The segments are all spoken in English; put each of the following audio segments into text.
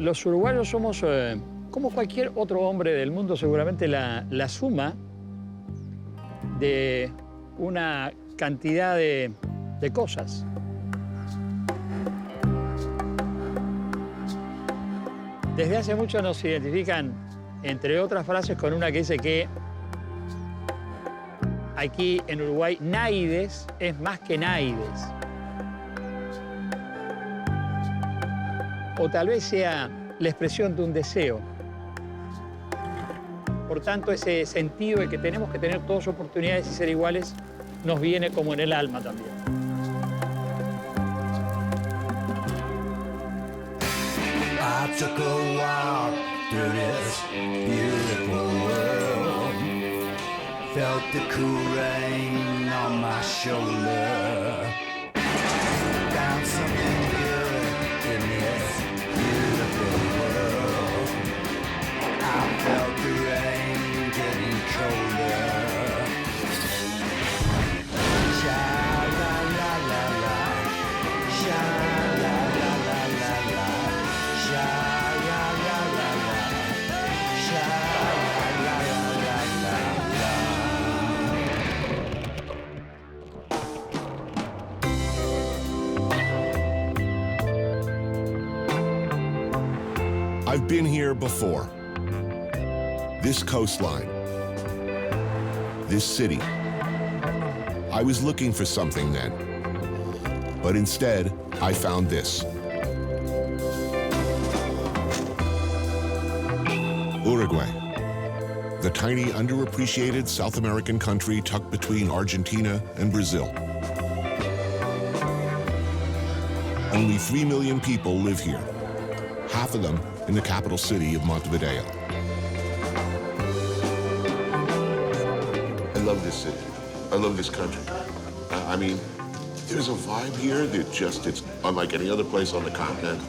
los uruguayos somos, como cualquier otro hombre del mundo, seguramente la suma de una cantidad de cosas. Desde hace mucho nos identifican, entre otras frases, con una que dice que aquí en Uruguay, naides es más que naides. O tal vez sea la expresión de un deseo. Por tanto, ese sentido de que tenemos que tener todas oportunidades y ser iguales nos viene como en el alma también. I took a walk through this beautiful world. Felt the cool rain on my shoulder. Found something good in this beautiful world. I felt the rain getting colder. Sha-la-la-la-la, sha-la-la-la-la-la, sha-la-la-la-la, sha-la-la-la-la. I've been here before. This coastline. This city. I was looking for something then. But instead, I found this. Uruguay. The tiny, underappreciated South American country tucked between Argentina and Brazil. Only 3 million people live here. Half of them in the capital city of Montevideo. I love this city. I love this country. I mean, there's a vibe here that just, it's unlike any other place on the continent.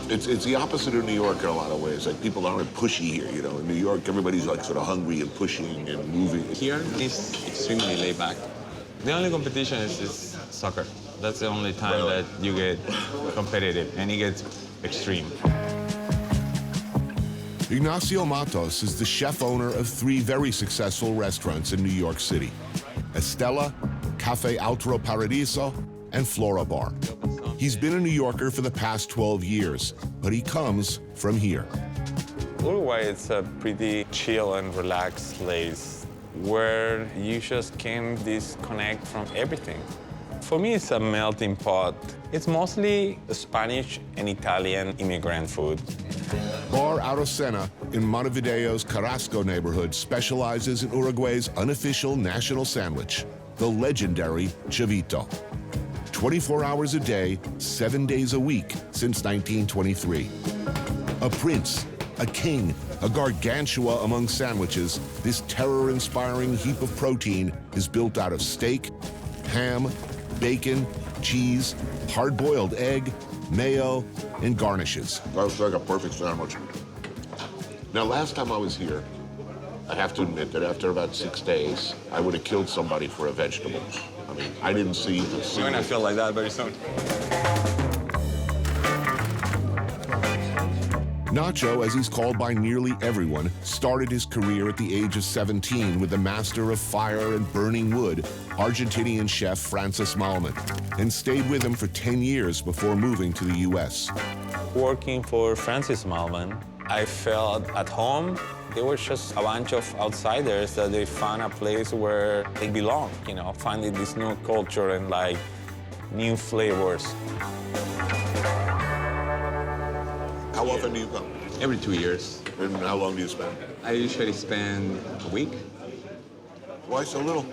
It's the opposite of New York in a lot of ways. Like, people aren't pushy here, you know. In New York, everybody's like sort of hungry and pushing and moving. Here is extremely laid back. The only competition is soccer. That's the only time that you get competitive, and it gets extreme. Ignacio Matos is the chef-owner of 3 very successful restaurants in New York City: Estela, Cafe Altro Paradiso, and Flora Bar. He's been a New Yorker for the past 12 years, but he comes from here. Uruguay is a pretty chill and relaxed place where you just can disconnect from everything. For me, it's a melting pot. It's mostly Spanish and Italian immigrant food. Bar Arocena in Montevideo's Carrasco neighborhood specializes in Uruguay's unofficial national sandwich, the legendary cevito. 24 hours a day, 7 days a week since 1923. A prince, a king, a gargantua among sandwiches, this terror-inspiring heap of protein is built out of steak, ham, bacon, cheese, hard-boiled egg, mayo, and garnishes. That's like a perfect sandwich. Now, last time I was here, I have to admit that after about 6 days, I would have killed somebody for a vegetable. I mean, I didn't see the single... You're gonna feel like that very soon. Nacho, as he's called by nearly everyone, started his career at the age of 17 with the master of fire and burning wood, Argentinian chef Francis Malman, and stayed with him for 10 years before moving to the U.S. Working for Francis Malman, I felt at home. They were just a bunch of outsiders that they found a place where they belong, you know, finding this new culture and, like, new flavors. How often do you come? Every 2 years. And how long do you spend? I usually spend a week. Why so little?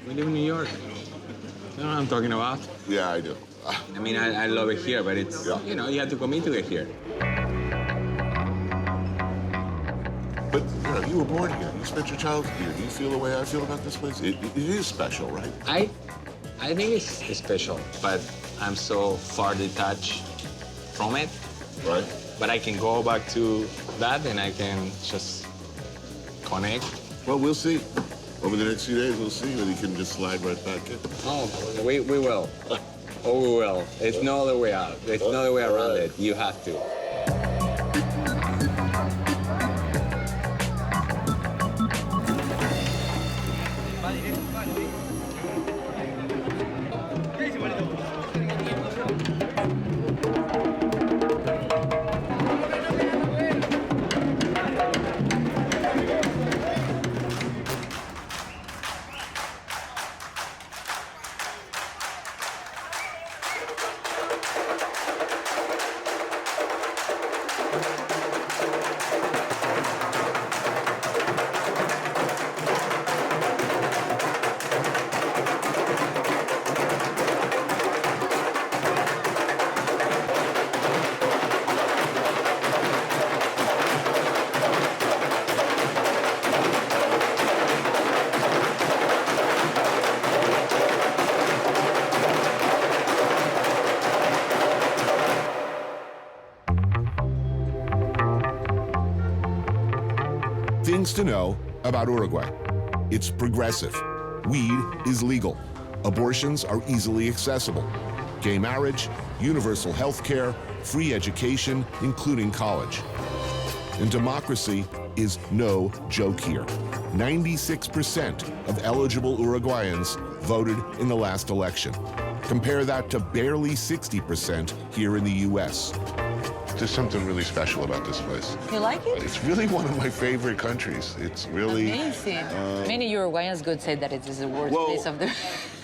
We live in New York. You know what I'm talking about? Yeah, I do. I mean, I love it here, but it's, you know, you have to commit to get here. But, you know, you were born here. You spent your childhood here. Do you feel the way I feel about this place? It is special, right? I think it's special, but I'm so far detached from it. Right. But I can go back to that and I can just connect. Well, we'll see. Over the next few days, we'll see whether you can just slide right back in. Oh, we will. Oh, we will. It's no other way out. There's no other way around it. You have to. Things to know about Uruguay. It's progressive. Weed is legal. Abortions are easily accessible. Gay marriage, universal health care, free education, including college. And democracy is no joke here. 96% of eligible Uruguayans voted in the last election. Compare that to barely 60% here in the US. There's something really special about this place. You like it? It's really one of my favorite countries. It's really Amazing. Many Uruguayans could say that it is the worst place of the...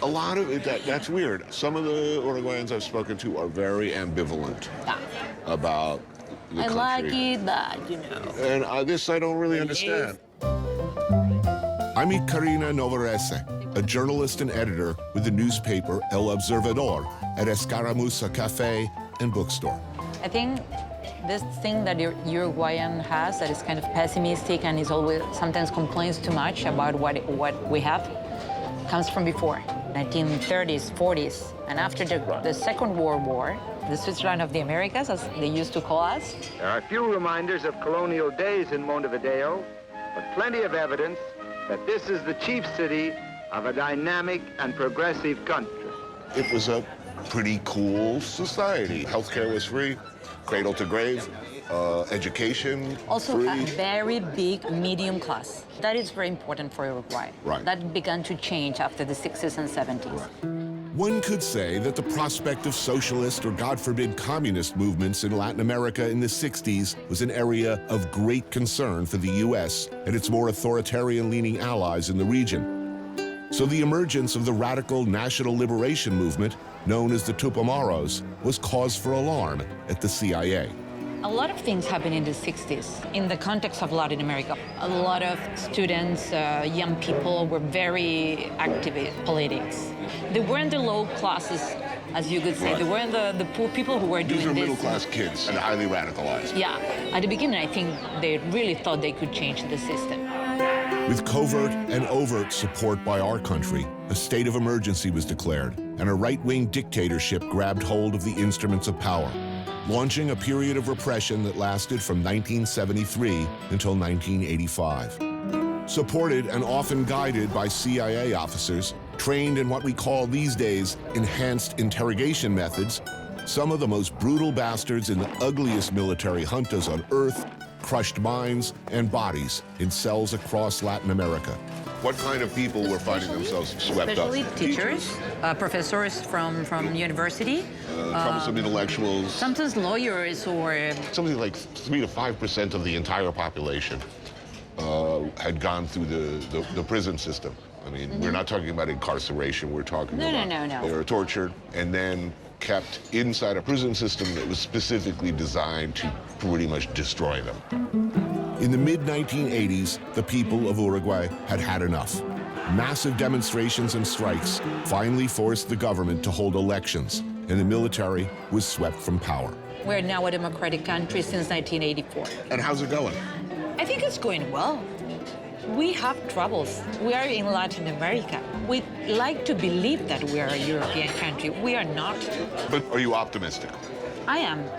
A lot of it, that's weird. Some of the Uruguayans I've spoken to are very ambivalent about the country. I like it, but, you know. And this I don't really understand. I meet Karina Novarese, a journalist and editor with the newspaper El Observador at Escaramuza Cafe and Bookstore. I think this thing that Uruguayan has that is kind of pessimistic and is always sometimes complains too much about what we have comes from before, 1930s, 40s. And after the Second World War, the Switzerland of the Americas, as they used to call us. There are few reminders of colonial days in Montevideo, but plenty of evidence that this is the chief city of a dynamic and progressive country. It was a pretty cool society. Healthcare was free, cradle to grave, education Also free. a very big medium class. That is very important for Uruguay. Right. That began to change after the 60s and 70s. One could say that the prospect of socialist or, God forbid, communist movements in Latin America in the 60s was an area of great concern for the U.S. and its more authoritarian-leaning allies in the region. So the emergence of the radical national liberation movement, known as the Tupamaros, was cause for alarm at the CIA. A lot of things happened in the 60s in the context of Latin America. A lot of students, young people were very active in politics. They weren't the low classes, as you could say. Right. They weren't the poor people who were doing These are this. middle-class kids and highly radicalized. Yeah, at the beginning, I think they really thought they could change the system. With covert and overt support by our country, a state of emergency was declared, and a right-wing dictatorship grabbed hold of the instruments of power, launching a period of repression that lasted from 1973 until 1985. Supported and often guided by CIA officers, trained in what we call these days enhanced interrogation methods, some of the most brutal bastards in the ugliest military juntas on earth crushed minds and bodies in cells across Latin America. What kind of people were finding themselves swept Especially up? teachers, professors from university. Troublesome intellectuals. Sometimes lawyers or... Something like 3 to 5% of the entire population had gone through the prison system. I mean, we're not talking about incarceration. We're talking about No. they were tortured and then kept inside a prison system that was specifically designed to pretty much destroy them. In the mid-1980s, the people of Uruguay had had enough. Massive demonstrations and strikes finally forced the government to hold elections, and the military was swept from power. We're now a democratic country since 1984. And how's it going? I think it's going well. We have troubles. We are in Latin America. We like to believe that we are a European country. We are not. But are you optimistic? I am.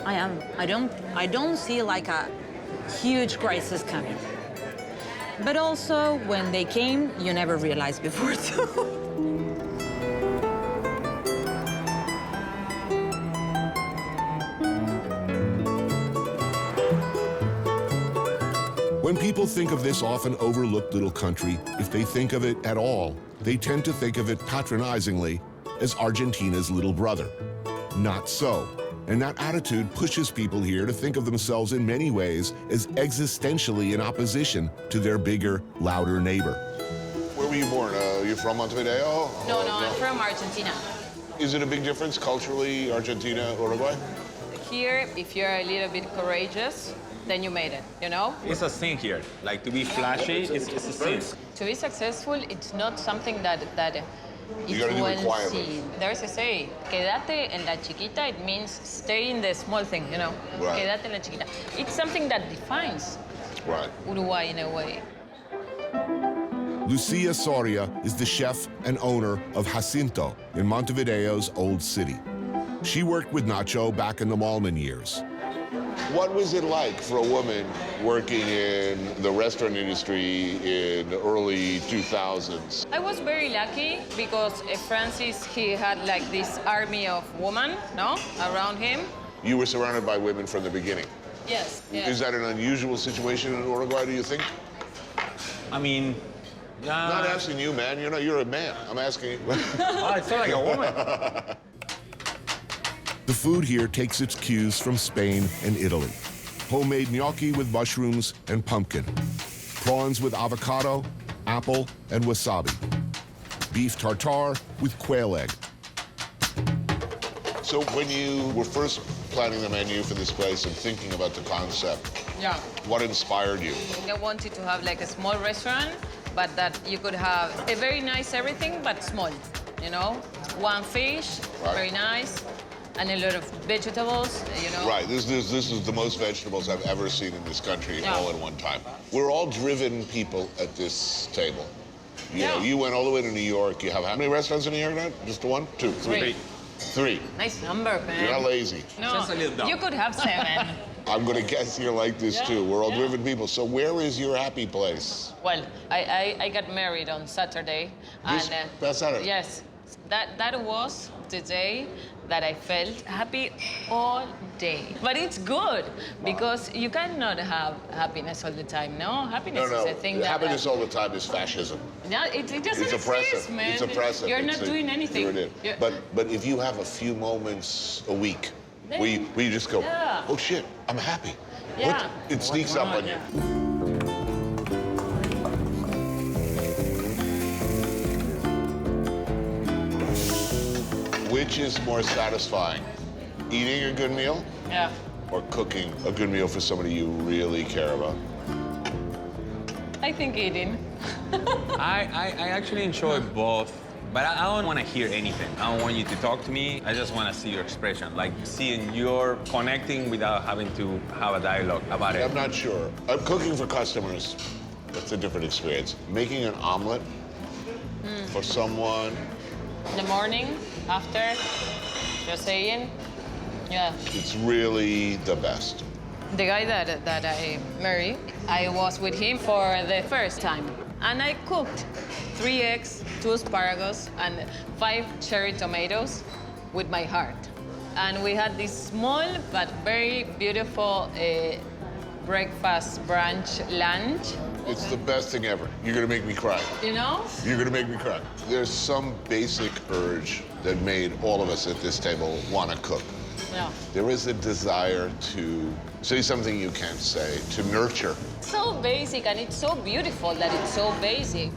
I don't see like a huge crisis coming. But also, when they came, you never realized before, too. When people think of this often overlooked little country, if they think of it at all, they tend to think of it patronizingly as Argentina's little brother. Not so. And that attitude pushes people here to think of themselves in many ways as existentially in opposition to their bigger, louder neighbor. Where were you born? You from Montevideo? No, I'm from Argentina. Is it a big difference culturally, Argentina, Uruguay? Here, if you're a little bit courageous, then you made it, you know? It's a thing here. Like, to be flashy, it's a thing. To be successful, it's not something that You it's gotta do well requirements. seen. There's a say, quédate en la chiquita, it means stay in the small thing, you know? Right. Quédate en la chiquita. It's something that defines Right. Uruguay in a way. Lucia Soria is the chef and owner of Jacinto in Montevideo's old city. She worked with Nacho back in the Malman years. What was it like for a woman working in the restaurant industry in the early 2000s? I was very lucky because Francis, he had like this army of women, no, around him. You were surrounded by women from the beginning. Yes. Is that an unusual situation in Uruguay, do you think? I mean, Not asking you, man. You're a man. I'm asking you. oh, it's not like a woman. The food here takes its cues from Spain and Italy. Homemade gnocchi with mushrooms and pumpkin. Prawns with avocado, apple, and wasabi. Beef tartare with quail egg. So when you were first planning the menu for this place and thinking about the concept, Yeah. what inspired you? I wanted to have like a small restaurant, but that you could have a very nice everything, but small, you know? One fish, Right. very nice, and a lot of vegetables, you know? Right, this is the most vegetables I've ever seen in this country Yeah. all at one time. We're all driven people at this table. You know, Yeah. you went all the way to New York. You have how many restaurants in New York now? Just one? Two? Three. Three. Nice number, man. You're not lazy. No, Just a little dumb. you could have 7. I'm gonna guess you're like this Yeah, too. We're all yeah. driven people. So where is your happy place? Well, I got married on Saturday. This past Saturday? Yes. That was the day that I felt happy all day. But it's good because you cannot have happiness all the time, no? Happiness is a thing that... Happiness all the time is fascism. Yeah, it doesn't It's exist, oppressive. man. It's oppressive. You're not doing anything. You're it. You're- But if you have a few moments a week where you just go, Yeah. oh shit, I'm happy. Yeah. What? It sneaks up on you. Which is more satisfying, eating a good meal Yeah. or cooking a good meal for somebody you really care about? I think eating. I actually enjoy both, but I don't want to hear anything. I don't want you to talk to me. I just want to see your expression, like seeing you're connecting without having to have a dialogue about it. I'm not sure. I'm cooking for customers. That's a different experience. Making an omelet for someone, In the morning, after, just saying, yeah. it's really the best. The guy that I married, I was with him for the first time. And I cooked 3 eggs, 2 asparagus, and 5 cherry tomatoes with my heart. And we had this small but very beautiful breakfast, brunch, lunch. It's the best thing ever. You're gonna make me cry. You know? You're gonna make me cry. There's some basic urge that made all of us at this table wanna cook. Yeah. There is a desire to say something you can't say, to nurture. So basic, and it's so beautiful that it's so basic.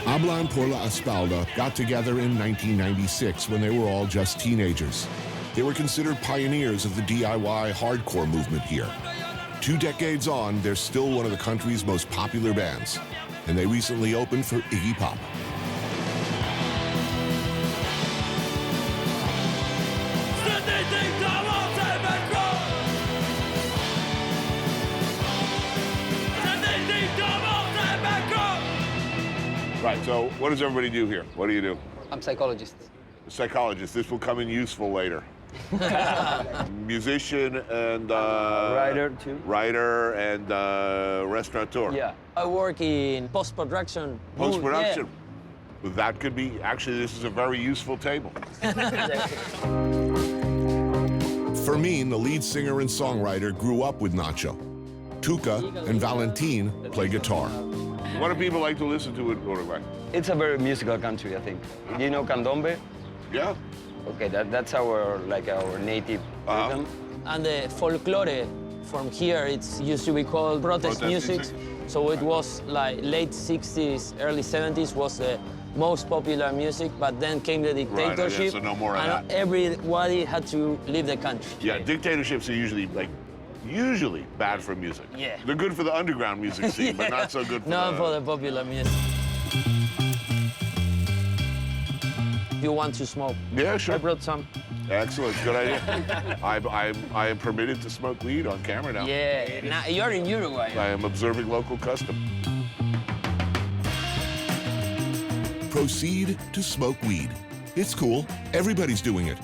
Hablan por la Espalda got together in 1996 when they were all just teenagers. They were considered pioneers of the DIY hardcore movement here. 2 decades on, they're still one of the country's most popular bands, and they recently opened for Iggy Pop. Right, so what does everybody do here? What do you do? I'm psychologist. Psychologist. This will come in useful later. Musician and... Writer, too. Writer and restaurateur. Yeah. I work in post-production. Post-production. Well, that could be... Actually, this is a very useful table. Fermin, the lead singer and songwriter, grew up with Nacho. Tuca and Valentin play guitar. What do people like to listen to in Uruguay? It's a very musical country, I think. You know candombe? Yeah. Okay, that's our native rhythm. And the folklore from here, it's used to be called protest music. So it was like late 60s, early 70s was the most popular music, but then came the dictatorship. Right, so no more of and that. everybody had to leave the country. Yeah, dictatorships are usually bad for music. Yeah. They're good for the underground music scene, but not so good for Not for the popular music. You want to smoke? Yeah, sure. I brought some. Excellent, good idea. I am permitted to smoke weed on camera now. Yeah, now you're in Uruguay. I am observing local custom. Proceed to smoke weed. It's cool. Everybody's doing it.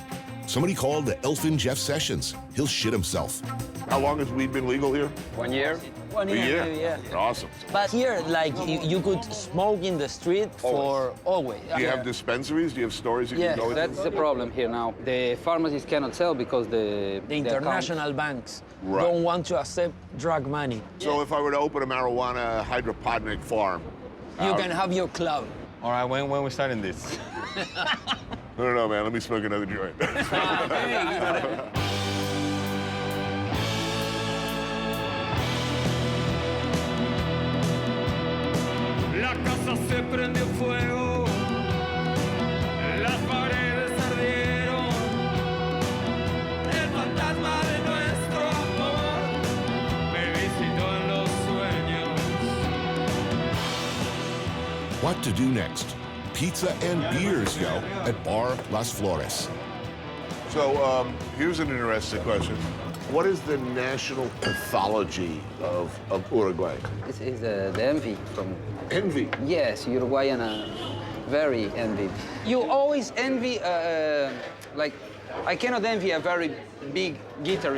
Somebody called the Elfin Jeff Sessions. He'll shit himself. How long has weed been legal here? 1 year. 1 A year, year. yeah. Awesome. But here, like, you could smoke in the street for always. Do you have dispensaries? Do you have stores you Yeah, can go into? That's the problem here now. The pharmacies cannot sell because The the international banks Right. don't want to accept drug money. So if I were to open a marijuana hydroponic farm, You can have your club. All right, when we starting this? I don't know, man. Let me smoke another joint. La casa se prendió fuego, las paredes ardieron, el fantasma de nuestro amor me visitó en los sueños. What to do next? Pizza and beers, yo, at Bar Las Flores. So here's an interesting question. What is the national pathology of Uruguay? This is the envy from... Envy. Yes, Uruguayan are very envied. You always envy, like, I cannot envy a very big guitar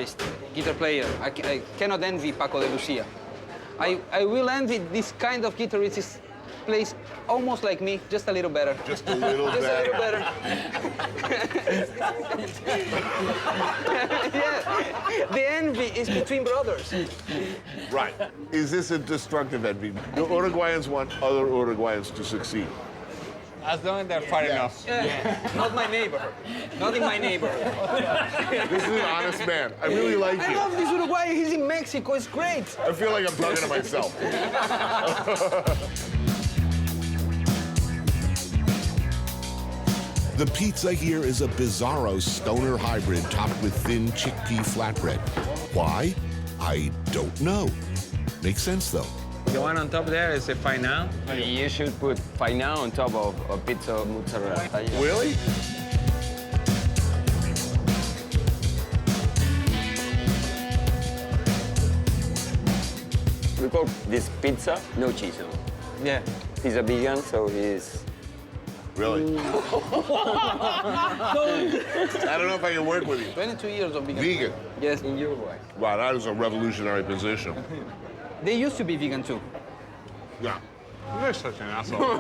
player. I cannot envy Paco de Lucia. I will envy this kind of guitarist who plays almost like me, just a little better. Just a little Just better. a little better. Yeah. The envy is between brothers. Right. Is this a destructive envy? The Uruguayans want other Uruguayans to succeed. As long as they're far enough. Yeah. Not my neighborhood. Not in my neighborhood. This is an honest man. I really like I you. love this Uruguay. He's in Mexico. It's great. I feel like I'm talking to myself. The pizza here is a bizarro stoner hybrid topped with thin chickpea flatbread. Why? I don't know. Makes sense, though. The one on top there is a faina. You should put faina on top of a pizza mozzarella. Really? We call this pizza, no cheese. No? Yeah. He's a vegan, so he's... Really? I don't know if I can work with you. 22 years of vegan. Vegan. Yes, in Uruguay. Wow, that is a revolutionary position. They used to be vegan too. Yeah. You're such an asshole.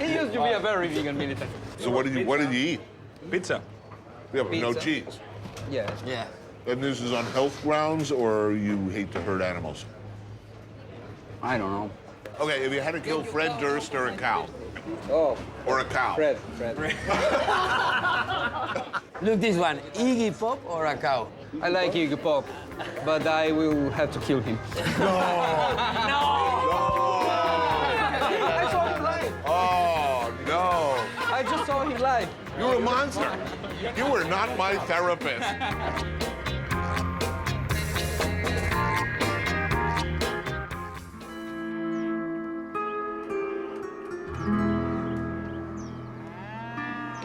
He used to be a very vegan militant. So what did you eat? Pizza. Yeah, but no Pizza. cheese. Yes. Yeah. And this is on health grounds, or you hate to hurt animals? I don't know. Okay, if you had to kill Fred Durst or a cow, Oh, or a cow. Fred. Look, this one, Iggy Pop or a cow? I like Iggy Pop, but I will have to kill him. I saw him live. Oh, no. I just saw him live. You're a monster. You were not my therapist.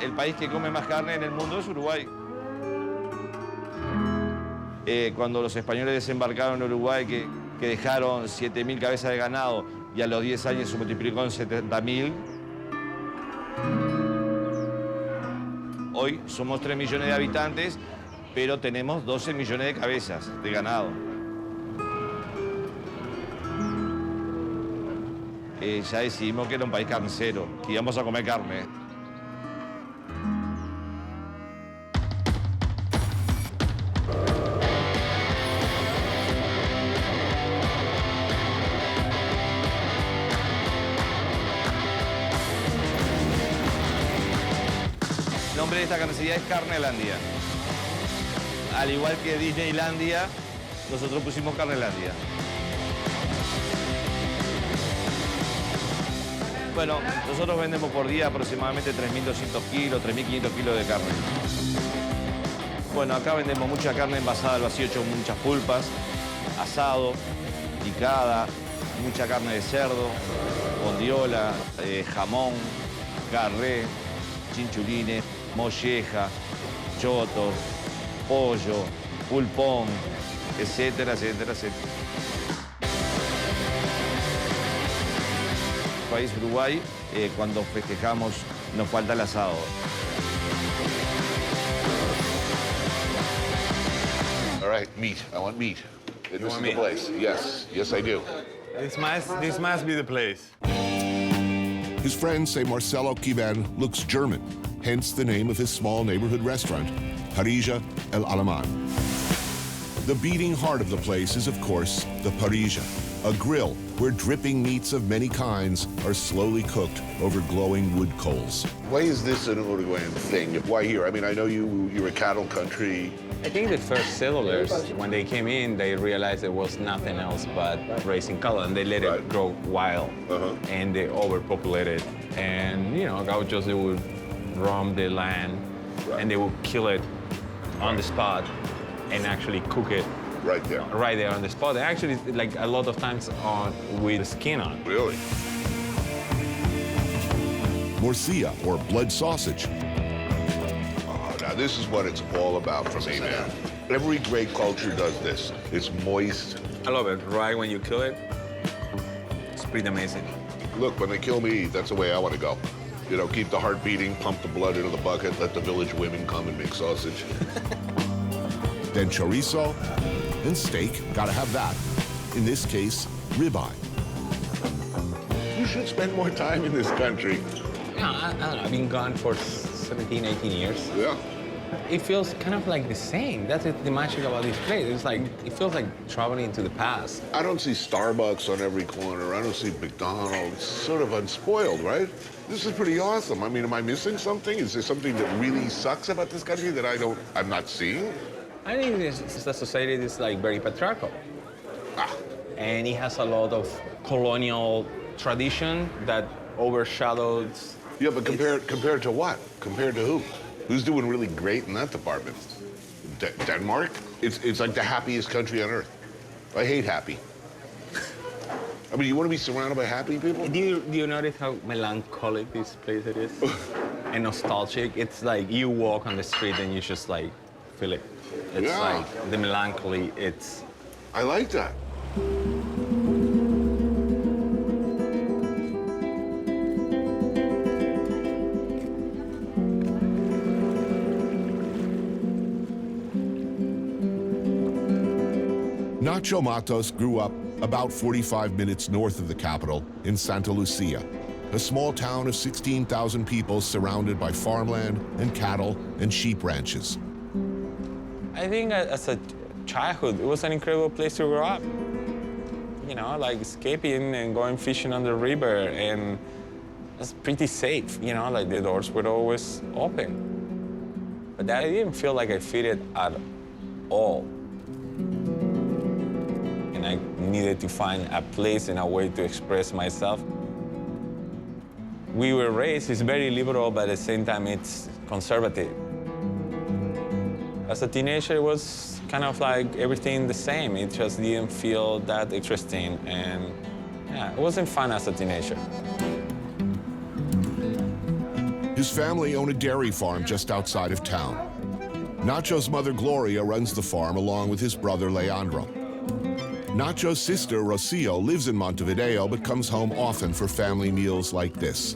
El país que come más carne en el mundo es Uruguay. Cuando los españoles desembarcaron en Uruguay, que dejaron 7.000 cabezas de ganado y a los 10 años se multiplicó en 70.000. Hoy somos 3 millones de habitantes, pero tenemos 12 millones de cabezas de ganado. Ya decidimos que era un país carnicero, que íbamos a comer carne. El nombre de esta carnicería es Carnelandia. Al igual que Disneylandia, nosotros pusimos Carnelandia. Bueno, nosotros vendemos por día aproximadamente 3.200 kilos, 3.500 kilos de carne. Bueno, acá vendemos mucha carne envasada al vacío, hecho muchas pulpas, asado, picada, mucha carne de cerdo, bondiola, jamón, carré, chinchulines, molleja, chotos, pollo, pulpón, etcétera, etcétera, etcétera. País Uruguay, cuando festejamos nos falta el asado. All right, meat. I want meat. This is the place. Yes, yes, I do. This must be the place. His friends say Marcelo Quiben looks German, hence the name of his small neighborhood restaurant, Parrilla El Alemán. The beating heart of the place is, of course, the parrilla, a grill where dripping meats of many kinds are slowly cooked over glowing wood coals. Why is this an Uruguayan thing? Why here? I mean, I know you're a cattle country. I think the first settlers, when they came in, they realized it was nothing else but raising cattle, and they let it grow wild, and they overpopulated. And, you know, gauchos, they would roam the land, and they would kill it on the spot and actually cook it right there on the spot. And actually, like a lot of times with the skin on. Really? Morcilla, or blood sausage. Now, this is what it's all about for me, man. Every great culture does this. It's moist. I love it. Right when you kill it, it's pretty amazing. Look, when they kill me, that's the way I want to go. You know, keep the heart beating, pump the blood into the bucket, let the village women come and make sausage. Then chorizo and steak, gotta have that. In this case, ribeye. You should spend more time in this country. Yeah, I don't know. I've been gone for 17, 18 years. Yeah. It feels kind of like the same. That's the magic about this place. It's like, it feels like traveling to the past. I don't see Starbucks on every corner. I don't see McDonald's. It's sort of unspoiled, right? This is pretty awesome. I mean, am I missing something? Is there something that really sucks about this country that I'm not seeing? I think the society is like very patriarchal. And it has a lot of colonial tradition that overshadows. Yeah, but compared to what? Compared to who? Who's doing really great in that department? Denmark? It's like the happiest country on earth. I hate happy. I mean, you want to be surrounded by happy people? Do you notice how melancholic this place it is? And nostalgic? It's like you walk on the street and you just like feel it. It's like the melancholy, it's... I like that. Nacho Matos grew up about 45 minutes north of the capital in Santa Lucia, a small town of 16,000 people surrounded by farmland and cattle and sheep ranches. I think as a childhood, it was an incredible place to grow up. You know, like escaping and going fishing on the river, and it's pretty safe, you know, like the doors were always open. But I didn't feel like I fit it at all. And I needed to find a place and a way to express myself. We were raised, it's very liberal, but at the same time, it's conservative. As a teenager, it was kind of like everything the same. It just didn't feel that interesting, and yeah, it wasn't fun as a teenager. His family owned a dairy farm just outside of town. Nacho's mother, Gloria, runs the farm along with his brother, Leandro. Nacho's sister, Rocio, lives in Montevideo but comes home often for family meals like this.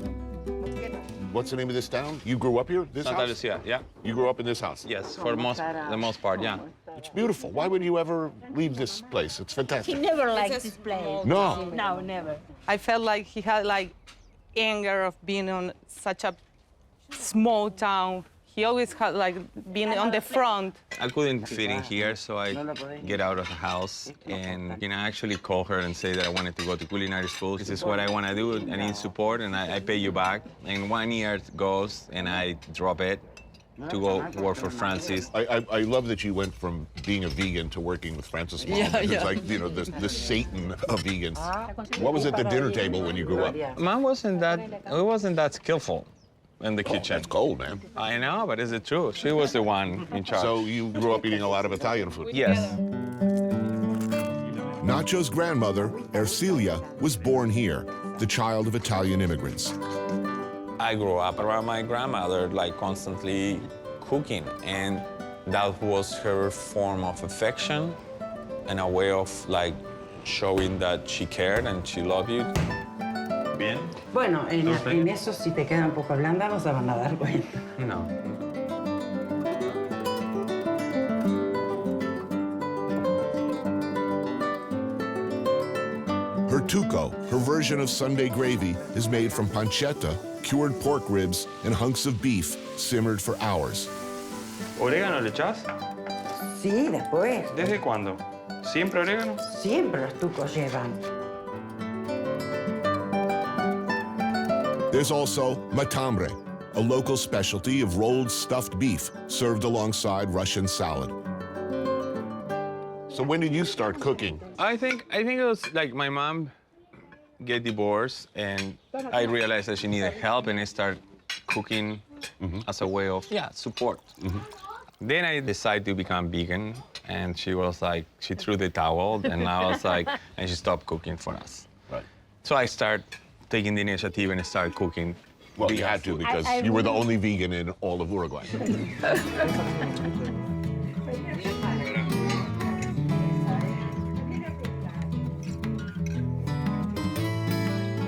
What's the name of this town? You grew up here? This Santa house? Lucia, yeah. You grew up in this house? Yes, for the most part, yeah. It's beautiful. Why would you ever leave this place? It's He fantastic. never liked this place. No. No, never. I felt like he had like anger of being on such a small town. He always had like being on the front. I couldn't fit in here, so I get out of the house and I actually call her and say that I wanted to go to culinary school. This is what I want to do. I need support, and I pay you back. And 1 year goes, and I drop it to go work for Francis. I love that you went from being a vegan to working with Francis Mom. It's like, you know, the Satan of vegans. What was at the dinner table when you grew up? Mom wasn't that skillful in the kitchen. It's cold, man. I know, but is it true? She was the one in charge. So you grew up eating a lot of Italian food? Yes. Nacho's grandmother, Ercilia, was born here, the child of Italian immigrants. I grew up around my grandmother, like constantly cooking, and that was her form of affection and a way of like showing that she cared and she loved you. Bien. Bueno, en eso si te queda un poco blanda no se van a dar cuenta. No. Her tuco, her version of Sunday gravy, is made from pancetta, cured pork ribs, and hunks of beef simmered for hours. ¿Orégano le echás? Sí, después. ¿Desde cuándo? ¿Siempre orégano? Siempre los tucos llevan. There's also matambre, a local specialty of rolled stuffed beef served alongside Russian salad. So when did you start cooking? I think it was like my mom get divorced, and I realized that she needed help, and I started cooking as a way of support. Then I decided to become vegan, and she was like, she threw the towel, and I was like, and she stopped cooking for us. Right. So I started taking the initiative and started cooking. Well, you had to because you were the only vegan in all of Uruguay.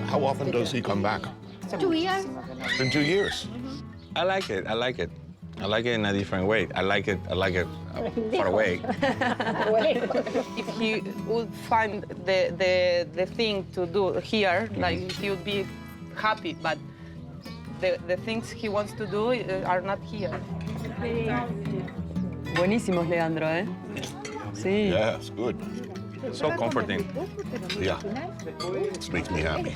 How often does he come back? 2 years. It's been 2 years. I like it. I like it. I like it in a different way. I like it far away. If he would find the thing to do here, like he would be happy, but the things he wants to do are not here. Buenísimos, Leandro, ¿eh? Sí. Yeah, it's good. So comforting. Yeah, this makes me happy.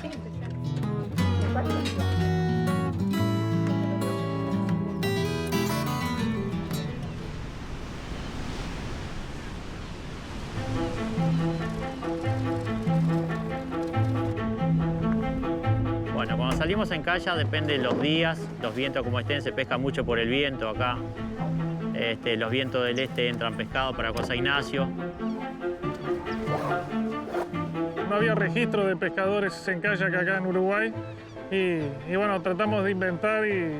Bueno, cuando salimos en kayak depende de los días, los vientos como estén, se pesca mucho por el viento acá. Los vientos del este entran pescado para Cosa Ignacio. No había registro de pescadores en kayak acá en Uruguay y bueno, tratamos de inventar y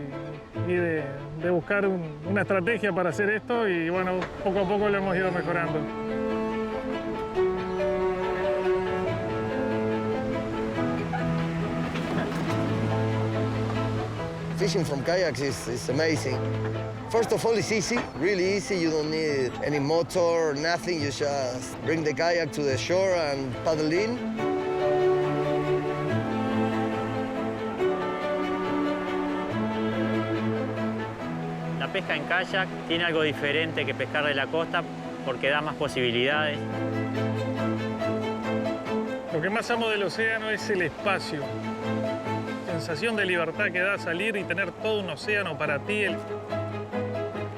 de buscar una estrategia para hacer esto y bueno, poco a poco lo hemos ido mejorando. Fishing from kayaks is amazing. First of all, it's easy, really easy. You don't need any motor, nothing. You just bring the kayak to the shore and paddle in. La pesca en kayak tiene algo diferente que pescar de la costa porque da más posibilidades. Lo que más amo del océano es el espacio. La sensación de libertad que da salir y tener todo un océano para ti.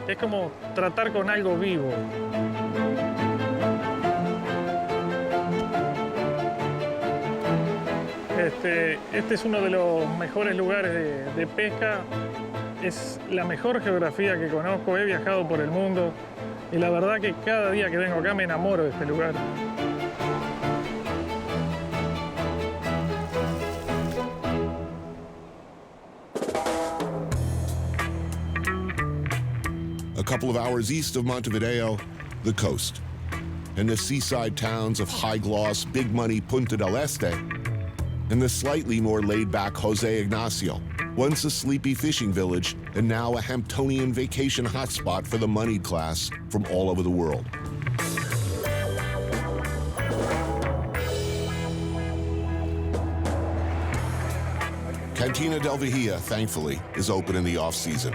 Es como tratar con algo vivo. Este es uno de los mejores lugares de pesca. Es la mejor geografía que conozco. He viajado por el mundo y la verdad que cada día que vengo acá me enamoro de este lugar. A couple of hours east of Montevideo, the coast. and the seaside towns of high-gloss, big-money Punta del Este, and the slightly more laid-back Jose Ignacio, once a sleepy fishing village and now a Hamptonian vacation hotspot for the moneyed class from all over the world. Cantina del Vigía, thankfully, is open in the off-season.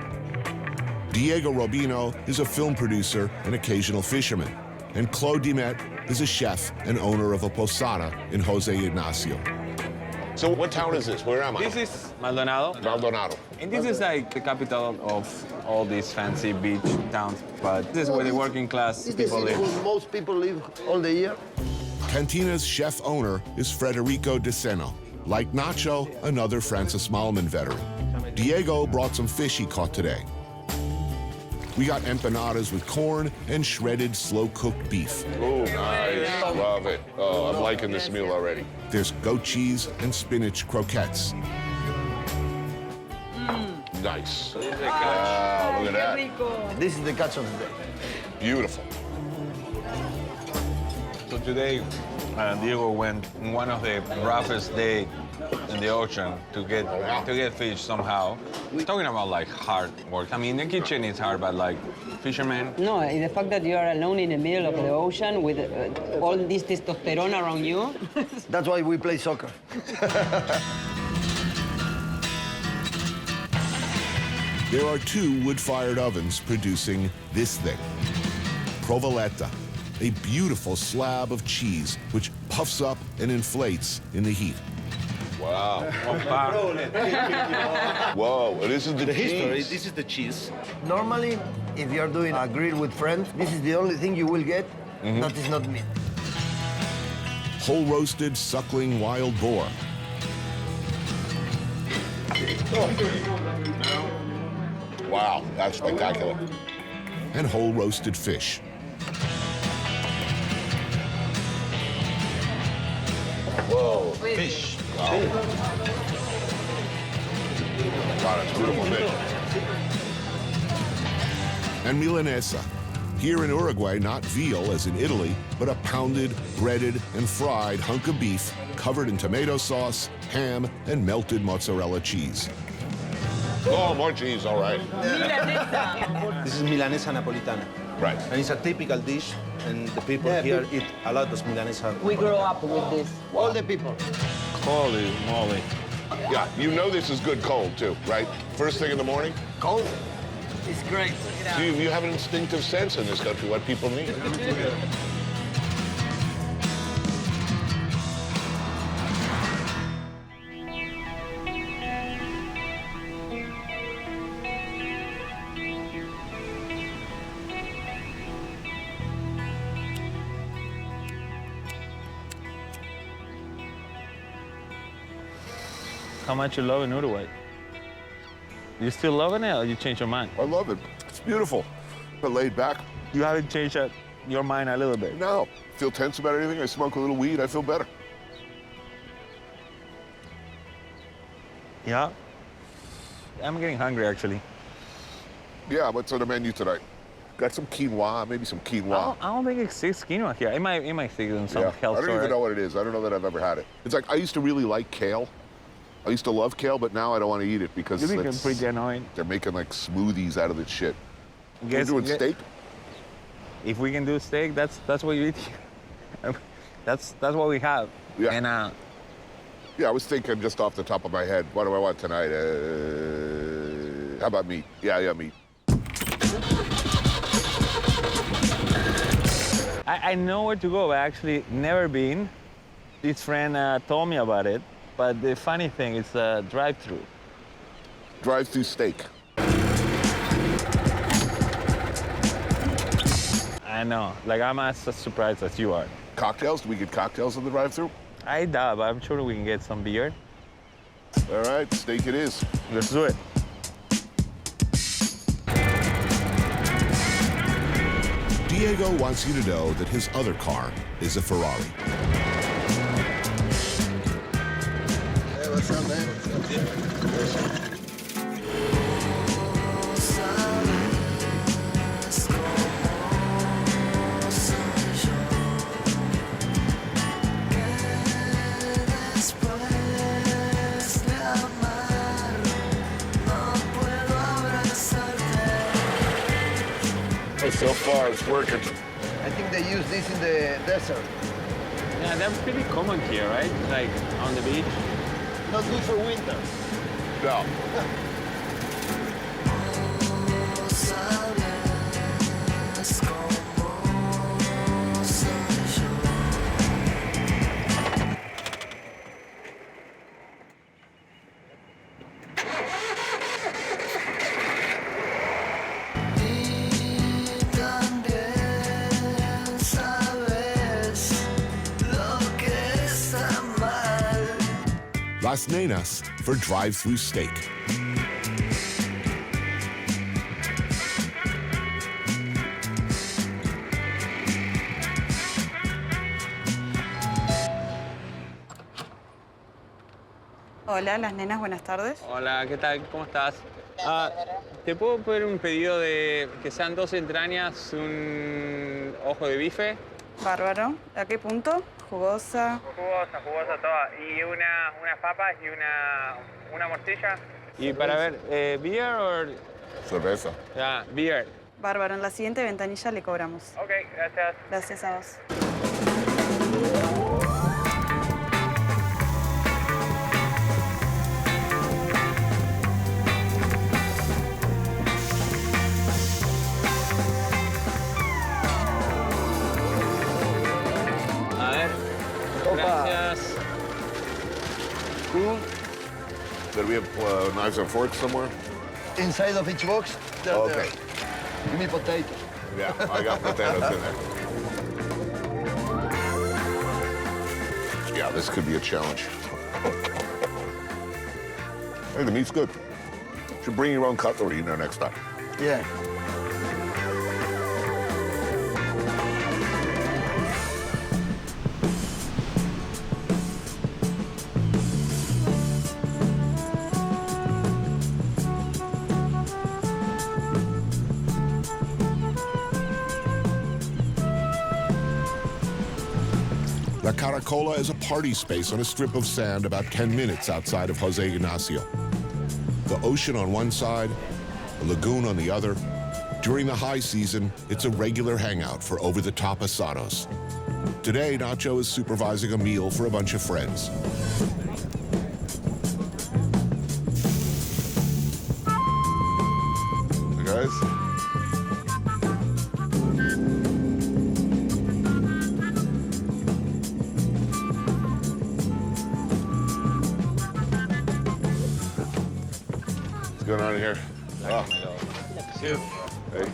Diego Robino is a film producer and occasional fisherman, and Claude Dimet is a chef and owner of a posada in Jose Ignacio. So what town is this? Where am I? This is Maldonado. Maldonado. And this is like the capital of all these fancy beach towns. But this is where the working class people live. Most people live all the year. Cantina's chef-owner is Federico De Seno. Like Nacho, another Francis Malman veteran. Diego brought some fish he caught today. We got empanadas with corn and shredded slow-cooked beef. Oh, nice. Love it. Oh, I'm liking this meal already. There's goat cheese and spinach croquettes. Nice. Wow, look at that. This is the catch of the day. Beautiful. So today, Diego went in one of the roughest days in the ocean to get fish somehow. We're talking about like hard work. I mean, the kitchen is hard, but like fishermen. No, the fact that you are alone in the middle of the ocean with all this testosterone around you. That's why we play soccer. There are 2 wood-fired ovens producing this thing, provoletta, a beautiful slab of cheese which puffs up and inflates in the heat. Wow. Whoa, this is the cheese. History, this is the cheese. Normally, if you are doing a grill with friends, this is the only thing you will get that is not meat. Whole roasted suckling wild boar. Wow, that's spectacular. And whole roasted fish. Whoa. Fish. Wow. God, that's beautiful fish. And milanesa. Here in Uruguay, not veal as in Italy, but a pounded, breaded, and fried hunk of beef covered in tomato sauce, ham, and melted mozzarella cheese. Oh, more cheese, all right. This is milanesa napolitana. Right. And it's a typical dish, and the people here eat a lot of milanesa. We grew up with this. All the people. Holy moly. Yeah, you know this is good cold, too, right? First thing in the morning? Cold? It's great. So you have an instinctive sense in this country what people need. How much you love in Uruguay? You still loving it, or you changed your mind? I love it. It's beautiful. But laid back. You haven't changed your mind a little bit? No. Feel tense about anything. I smoke a little weed. I feel better. Yeah. I'm getting hungry, actually. Yeah, what's on the menu tonight? Got some quinoa, maybe some quinoa. I don't think it exists quinoa here. It might exist in some health store. I don't even know what it is. I don't know that I've ever had it. It's like I used to really like kale. I used to love kale, but now I don't want to eat it because You become pretty annoying. They're making like smoothies out of this shit. Guess- You're doing steak? If we can do steak, that's what you eat here. that's what we have. Yeah. And Yeah, I was thinking just off the top of my head, what do I want tonight? How about meat? Yeah, meat. I know where to go. I actually never been. This friend told me about it. But the funny thing is drive-through. Drive-through steak. I know. Like, I'm as surprised as you are. Cocktails? Do we get cocktails in the drive-through? I doubt, but I'm sure we can get some beer. All right, steak it is. Let's do it. Diego wants you to know that his other car is a Ferrari. Hey, what's up, man? So far, it's working. I think they use this in the desert. Yeah, they're pretty common here, right? Like on the beach. Not good for winter. No. Las Nenas for drive-through steak. Hola, Las Nenas, buenas tardes. Hola, ¿qué tal? ¿Cómo estás? ¿Te puedo pedir un pedido de que sean 2 entrañas, un ojo de bife? Bárbaro. ¿A qué punto? Jugosa. Jugosa toda. Y unas papas y una morcilla. Y para ver, ¿beer o...? Cerveza. Ya, beer. Bárbaro. En la siguiente ventanilla le cobramos. Ok, gracias. Gracias a vos. Gracias. Cool. Did we have knives and forks somewhere? Inside of each box, they're Okay. there. Give me potatoes. Yeah, I got potatoes in there. Yeah, this could be a challenge. Hey, the meat's good. Should bring your own cutlery in there next time. Yeah. La Caracola is a party space on a strip of sand about 10 minutes outside of Jose Ignacio. The ocean on one side, a lagoon on the other. During the high season, it's a regular hangout for over-the-top asados. Today, Nacho is supervising a meal for a bunch of friends. Hey, guys. What's going on in here? Oh. Hey,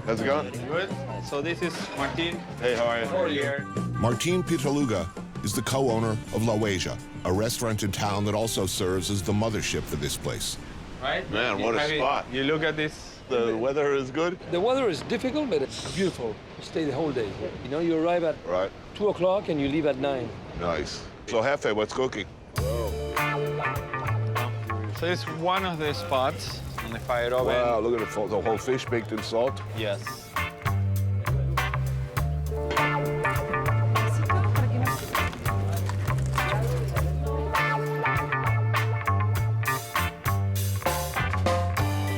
how's it going? Good. So this is Martin. Hey, how are you? Here. Martin Pitaluga is the co-owner of La Huella, a restaurant in town that also serves as the mothership for this place. Right? Man, what a spot. You look at this. The weather is good? The weather is difficult, but it's beautiful. You stay the whole day. You know, you arrive at 2 o'clock and you leave at 9. Nice. So, Jefe, what's cooking? So it's one of the spots on the fire oven. Wow, look at the whole fish baked in salt. Yes.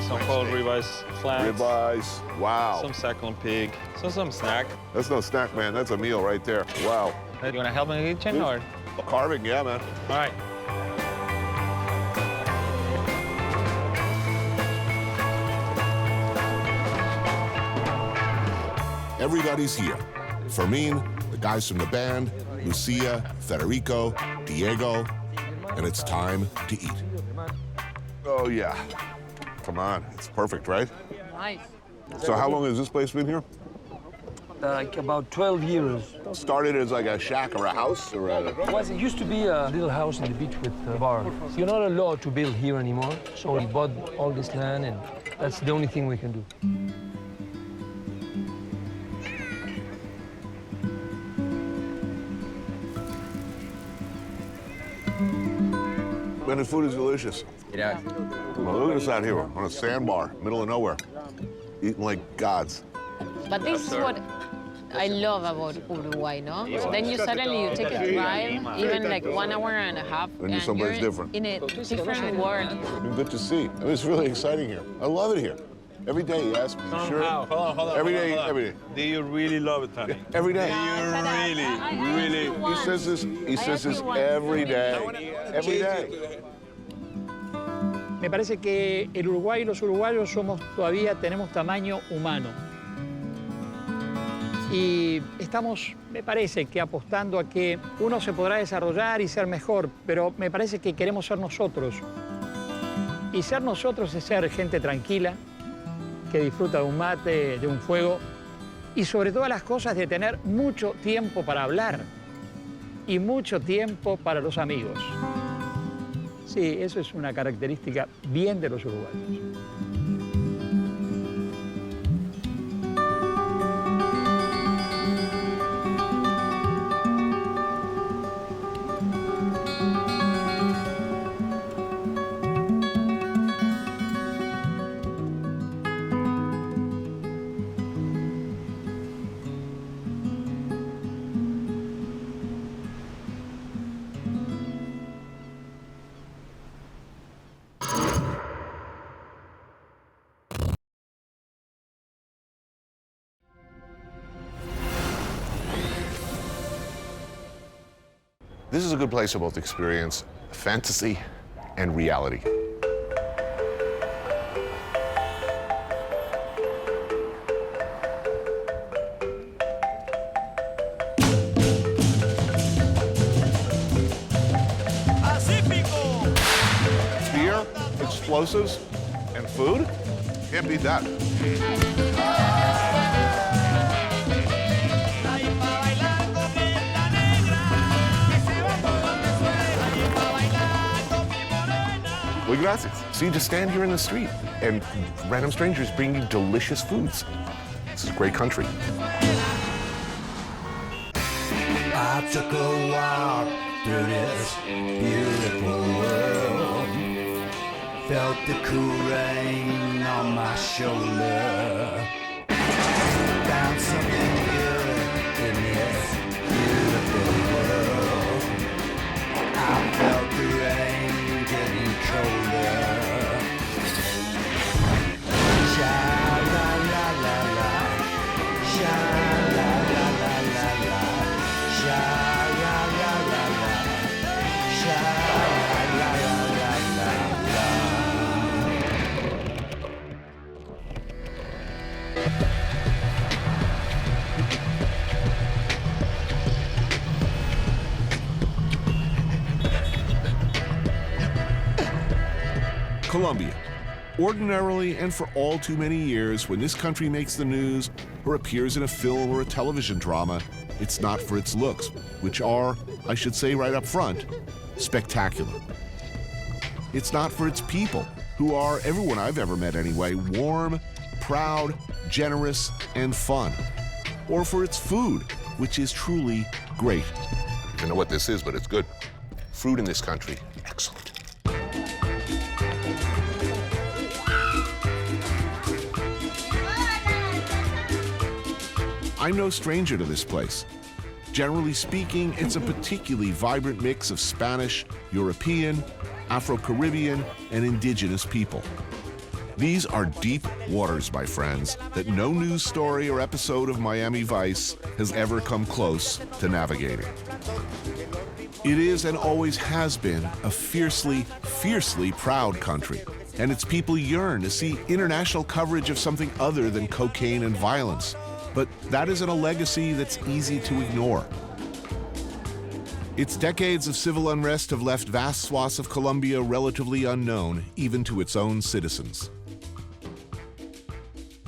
Some cold ribeyes flats. Ribeyes, wow. Some second pig. So some snack. That's no snack, man. That's a meal right there. Wow. You want to help in the kitchen or? Carving, yeah, man. All right. Everybody's here. Fermin, the guys from the band, Lucia, Federico, Diego, and it's time to eat. Oh, yeah. Come on. It's perfect, right? Nice. So how long has this place been here? Like about 12 years. Started as like a shack or a house or a... It used to be a little house in the beach with a bar. You're not allowed to build here anymore, so we bought all this land, and that's the only thing we can do. And the food is delicious. Yeah. Well, look at us out here on a sandbar, middle of nowhere, eating like gods. But this is what I love about Uruguay, no? So then you suddenly take a drive, even like 1 hour and a half, And you're someplace different. in a different world. Good to see. I mean, it's really exciting here. I love it here. Every day he asks me, "You sure?" Hold on. Every day. Do you really love it, Tony? Every day. Do you really? He says this every day. Every day. Me parece que el Uruguay y los uruguayos todavía tenemos tamaño humano. Y estamos, me parece, que apostando a que uno se podrá desarrollar y ser mejor, pero me parece que queremos ser nosotros. Y ser nosotros es ser gente tranquila, que disfruta de un mate, de un fuego, y sobre todas las cosas de tener mucho tiempo para hablar y mucho tiempo para los amigos. Sí, eso es una característica bien de los uruguayos. This is a good place to both experience fantasy and reality. Beer, explosives, and food? Can't beat that. Well, gracias. So you just stand here in the street and random strangers bring you delicious foods. This is a great country. I took a walk through this beautiful world. Felt the cool rain on my shoulder. Found something good in this beautiful world. I felt the rain getting colder. Sha la la la la, sha la la la la la, sha la la la la, sha la la la la la. Colombia. Ordinarily, and for all too many years, when this country makes the news or appears in a film or a television drama, it's not for its looks, which are, I should say right up front, spectacular. It's not for its people, who are, everyone I've ever met anyway, warm, proud, generous, and fun. Or for its food, which is truly great. I don't know what this is, but it's good. Food in this country, excellent. I'm no stranger to this place. Generally speaking, it's a particularly vibrant mix of Spanish, European, Afro-Caribbean, and indigenous people. These are deep waters, my friends, that no news story or episode of Miami Vice has ever come close to navigating. It is and always has been a fiercely, fiercely proud country, and its people yearn to see international coverage of something other than cocaine and violence. But that isn't a legacy that's easy to ignore. Its decades of civil unrest have left vast swaths of Colombia relatively unknown, even to its own citizens.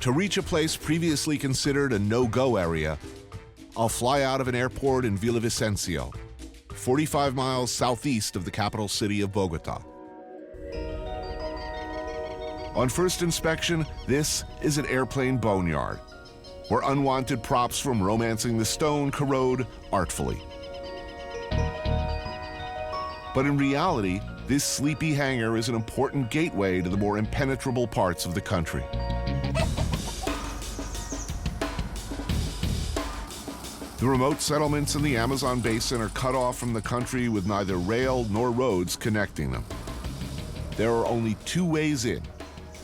To reach a place previously considered a no-go area, I'll fly out of an airport in Villavicencio, 45 miles southeast of the capital city of Bogota. On first inspection, this is an airplane boneyard, where unwanted props from romancing the stone corrode artfully. But in reality, this sleepy hangar is an important gateway to the more impenetrable parts of the country. The remote settlements in the Amazon basin are cut off from the country with neither rail nor roads connecting them. There are only two ways in,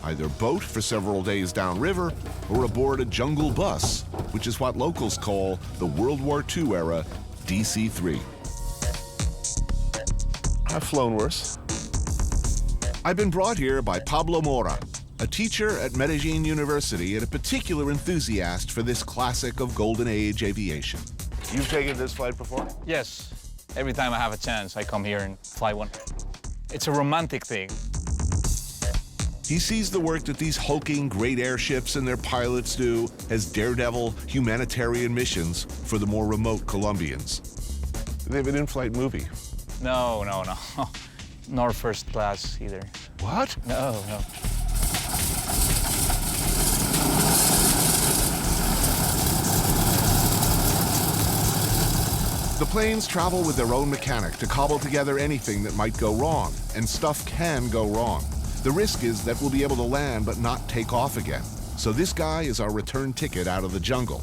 either boat for several days downriver or aboard a jungle bus, which is what locals call the World War II era DC-3. I've flown worse. I've been brought here by Pablo Mora, a teacher at Medellin University and a particular enthusiast for this classic of Golden Age aviation. You've taken this flight before? Yes. Every time I have a chance, I come here and fly one. It's a romantic thing. He sees the work that these hulking great airships and their pilots do as daredevil humanitarian missions for the more remote Colombians. They have an in-flight movie. No, no, no. Nor first class either. What? No, no. The planes travel with their own mechanic to cobble together anything that might go wrong, and stuff can go wrong. The risk is that we'll be able to land but not take off again. So this guy is our return ticket out of the jungle.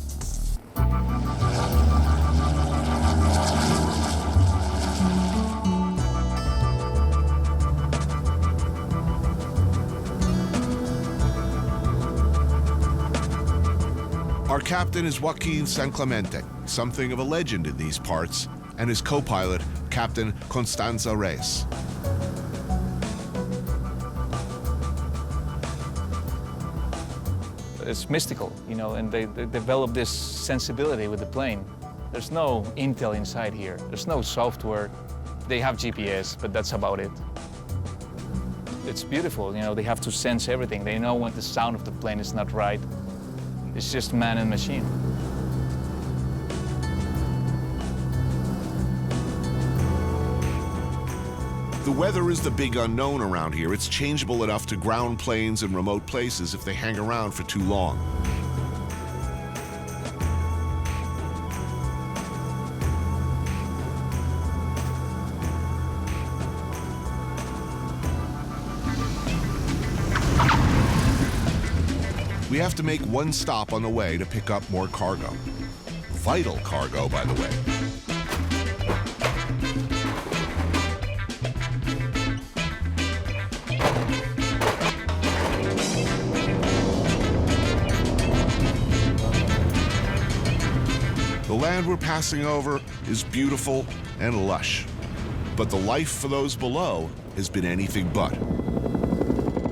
Our captain is Joaquin San Clemente, something of a legend in these parts, and his co-pilot, Captain Constanza Reyes. It's mystical, you know, and they develop this sensibility with the plane. There's no intel inside here. There's no software. They have GPS, but that's about it. It's beautiful, you know, they have to sense everything. They know when the sound of the plane is not right. It's just man and machine. The weather is the big unknown around here. It's changeable enough to ground planes in remote places if they hang around for too long. We have to make one stop on the way to pick up more cargo. Vital cargo, by the way. The land we're passing over is beautiful and lush, but the life for those below has been anything but.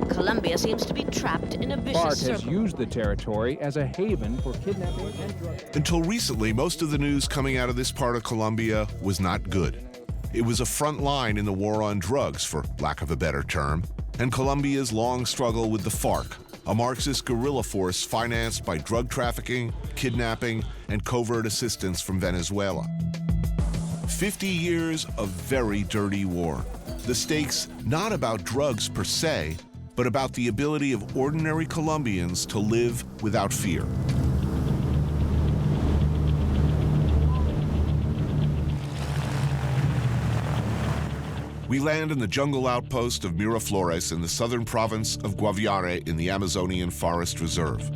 Colombia seems to be trapped in a vicious FARC circle. has used the territory as a haven for kidnapping and drug. Until recently, most of the news coming out of this part of Colombia was not good. It was a front line in the war on drugs, for lack of a better term, and Colombia's long struggle with the FARC, a Marxist guerrilla force financed by drug trafficking, kidnapping, and covert assistance from Venezuela. 50 years of very dirty war. The stakes not about drugs per se, but about the ability of ordinary Colombians to live without fear. We land in the jungle outpost of Miraflores in the southern province of Guajira in the Amazonian Forest Reserve.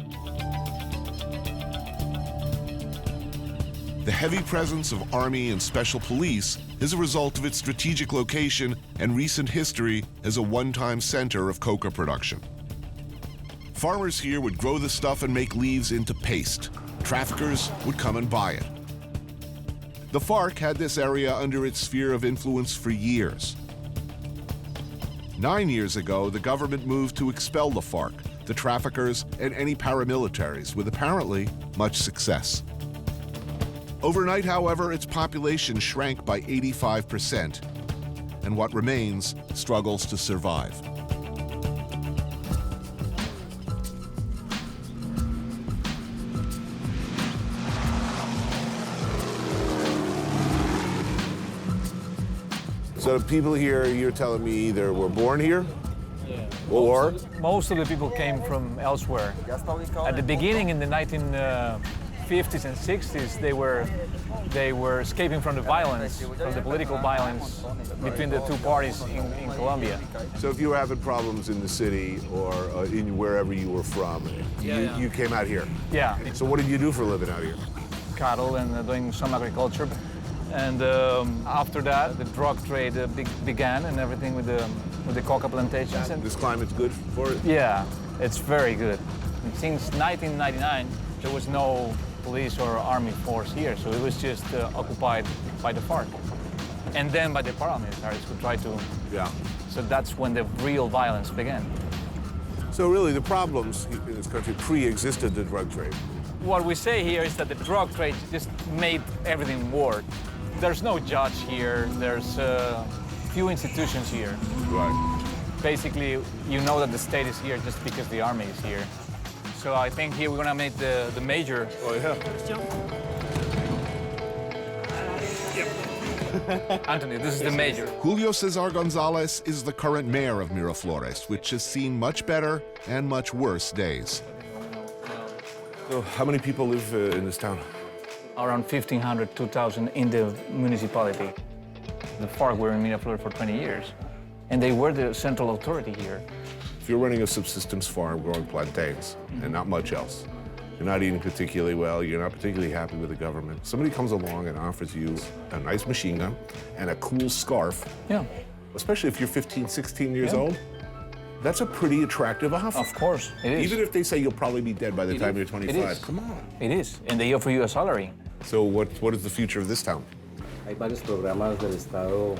The heavy presence of army and special police is a result of its strategic location and recent history as a one-time center of coca production. Farmers here would grow the stuff and make leaves into paste. Traffickers would come and buy it. The FARC had this area under its sphere of influence for years. 9 years ago, the government moved to expel the FARC, the traffickers, and any paramilitaries, with apparently much success. Overnight, however, its population shrank by 85%, and what remains struggles to survive. So the people here, you're telling me either were born here, or? Most of the people came from elsewhere. At the beginning, in the 1950s and 60s, they were escaping from the violence, from the political violence between the two parties in Colombia. So if you were having problems in the city or in wherever you were from, you came out here? Yeah. So what did you do for a living out here? Cattle and doing some agriculture. And after that, the drug trade began, and everything with with the coca plantations. And this climate's good for it? Yeah, it's very good. And since 1999, there was no police or army force here, so it was just occupied by the FARC. And then by the paramilitaries who tried to... Yeah. So that's when the real violence began. So really, the problems in this country pre-existed the drug trade. What we say here is that the drug trade just made everything work. There's no judge here, there's few institutions here. Right. Basically, you know that the state is here just because the army is here. So I think here we're gonna make the major. Oh, yeah. Anthony, this is the major. Julio Cesar Gonzalez is the current mayor of Miraflores, which has seen much better and much worse days. So how many people live in this town? Around 1,500, 2,000 in the municipality. The FARC were in Miraflores for 20 years, and they were the central authority here. If you're running a subsistence farm growing plantains and not much else, you're not eating particularly well, you're not particularly happy with the government, somebody comes along and offers you a nice machine gun and a cool scarf, yeah, especially if you're 15, 16 years old, that's a pretty attractive offer. Of course, it is. Even if they say you'll probably be dead by the time you're 25. It is. Come on. It is, and they offer you a salary. So what is the future of this town? Hay varios programas del Estado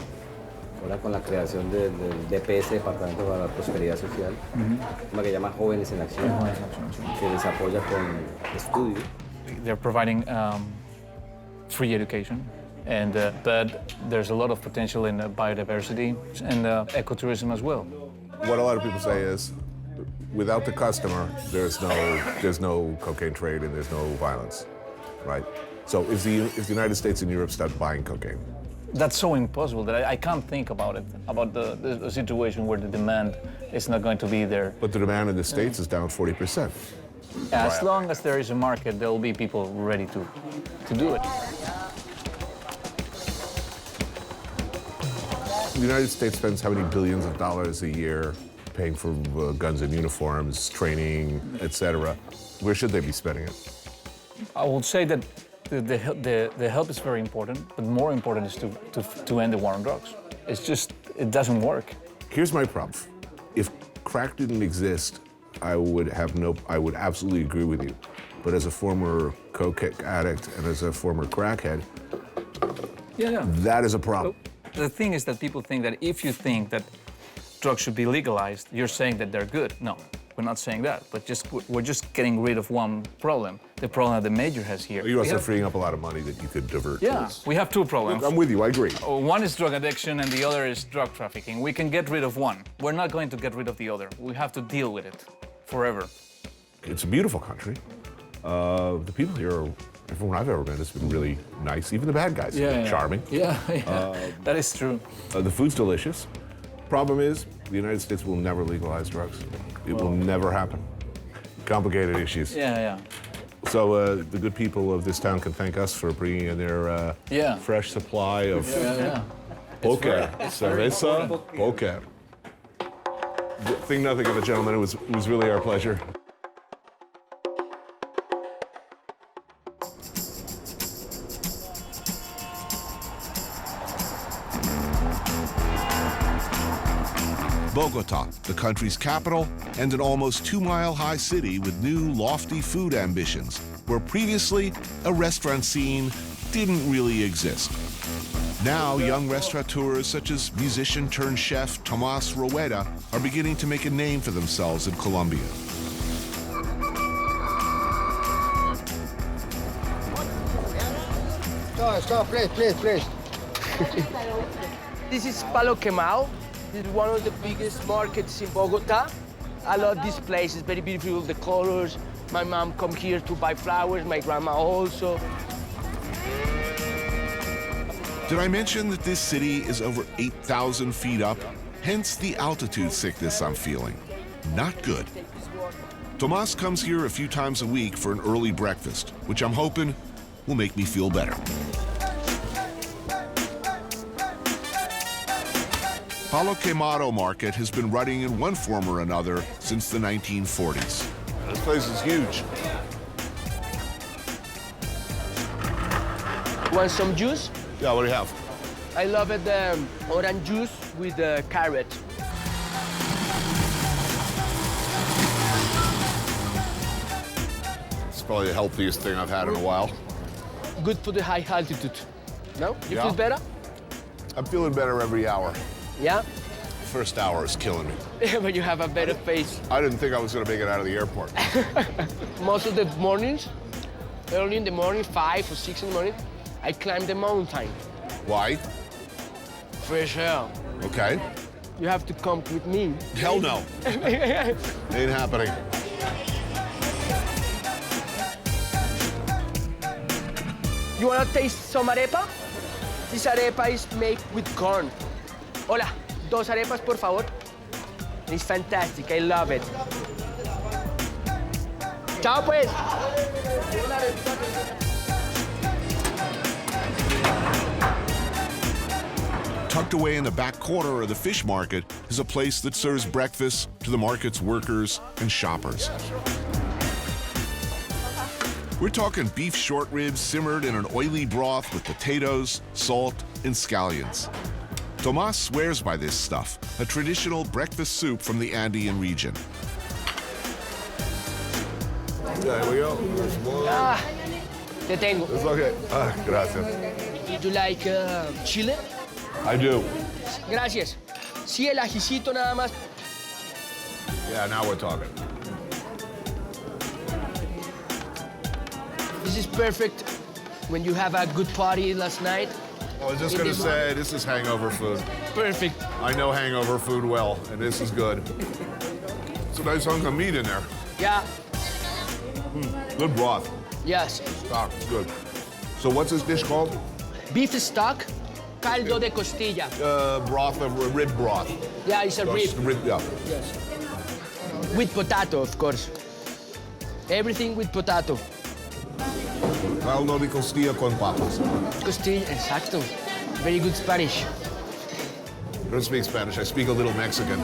ahora con la creación del DPS, Departamento para la Prosperidad Social, una que llama Jóvenes en Acción, que les apoya con estudio. They're providing free education, and but there's a lot of potential in biodiversity and ecotourism as well. What a lot of people say is, without the customer, there's no cocaine trade and there's no violence, right? So if the United States and Europe start buying cocaine, that's so impossible that I can't think about it, about the situation where the demand is not going to be there. But the demand in the States is down 40%. As long as there is a market, there will be people ready to do it. The United States spends how many billions of dollars a year paying for guns and uniforms, training, etc. Where should they be spending it? I would say that the help is very important, but more important is to end the war on drugs. It's just, it doesn't work. Here's my problem. If crack didn't exist, I would absolutely agree with you. But as a former coke addict and as a former crackhead, that is a problem. The thing is that people think that if you think that drugs should be legalized, you're saying that they're good. No, we're not saying that, but we're just getting rid of one problem, the problem that the major has here. You're also freeing up a lot of money that you could divert towards. We have two problems. I'm with you, I agree. One is drug addiction and the other is drug trafficking. We can get rid of one. We're not going to get rid of the other. We have to deal with it forever. It's a beautiful country. The people here, everyone I've ever met has been really nice. Even the bad guys have been charming. That is true. The food's delicious. Problem is, the United States will never legalize drugs. It will never happen. Complicated issues. So the good people of this town can thank us for bringing in their fresh supply of poker, cerveza, poker. Think nothing of it, gentlemen. It was really our pleasure. Bogota, the country's capital, and an almost 2-mile-high city with new, lofty food ambitions, where previously a restaurant scene didn't really exist. Now, young restaurateurs such as musician-turned-chef Tomás Rueda are beginning to make a name for themselves in Colombia. Stop, please. This is Palo Quemao. This is one of the biggest markets in Bogota. I love this place. It's very beautiful, the colors. My mom come here to buy flowers, my grandma also. Did I mention that this city is over 8,000 feet up? Hence the altitude sickness I'm feeling. Not good. Tomás comes here a few times a week for an early breakfast, which I'm hoping will make me feel better. Palo Quemado Market has been running in one form or another since the 1940s. This place is huge. Want some juice? Yeah, what do you have? I love it, orange juice with carrot. Probably the healthiest thing I've had in a while. Good for the high altitude. No? You Yeah. feel better? I'm feeling better every hour. Yeah? First hour is killing me. But you have a better face. I didn't think I was going to make it out of the airport. Most of the mornings, early in the morning, 5 or 6 in the morning, I climb the mountain. Why? Fresh air. Okay. You have to come with me. Hell no. Ain't happening. You wanna taste some arepa? This arepa is made with corn. Hola, 2 arepas, por favor. It's fantastic, I love it. Chao, pues. Tucked away in the back corner of the fish market is a place that serves breakfast to the market's workers and shoppers. We're talking beef short ribs simmered in an oily broth with potatoes, salt, and scallions. Tomas swears by this stuff, a traditional breakfast soup from the Andean region. There we go. There's one. Ah, te tengo. It's okay. Gracias. Do you like chile? I do. Gracias. Sí, el ajicito nada más. Yeah, now we're talking. This is perfect when you have a good party last night. I was just going to say, this is hangover food. Perfect. I know hangover food well, and this is good. It's a nice hunk of meat in there. Yeah. Good broth. Yes. Stock, it's good. So what's this dish called? Beef stock, caldo de costilla. Broth of rib broth. Yeah, it's a rib. Yeah. Yes. With potato, of course. Everything with potato. Caldo de costilla con papas. Costilla, exacto. Very good Spanish. I don't speak Spanish, I speak a little Mexican.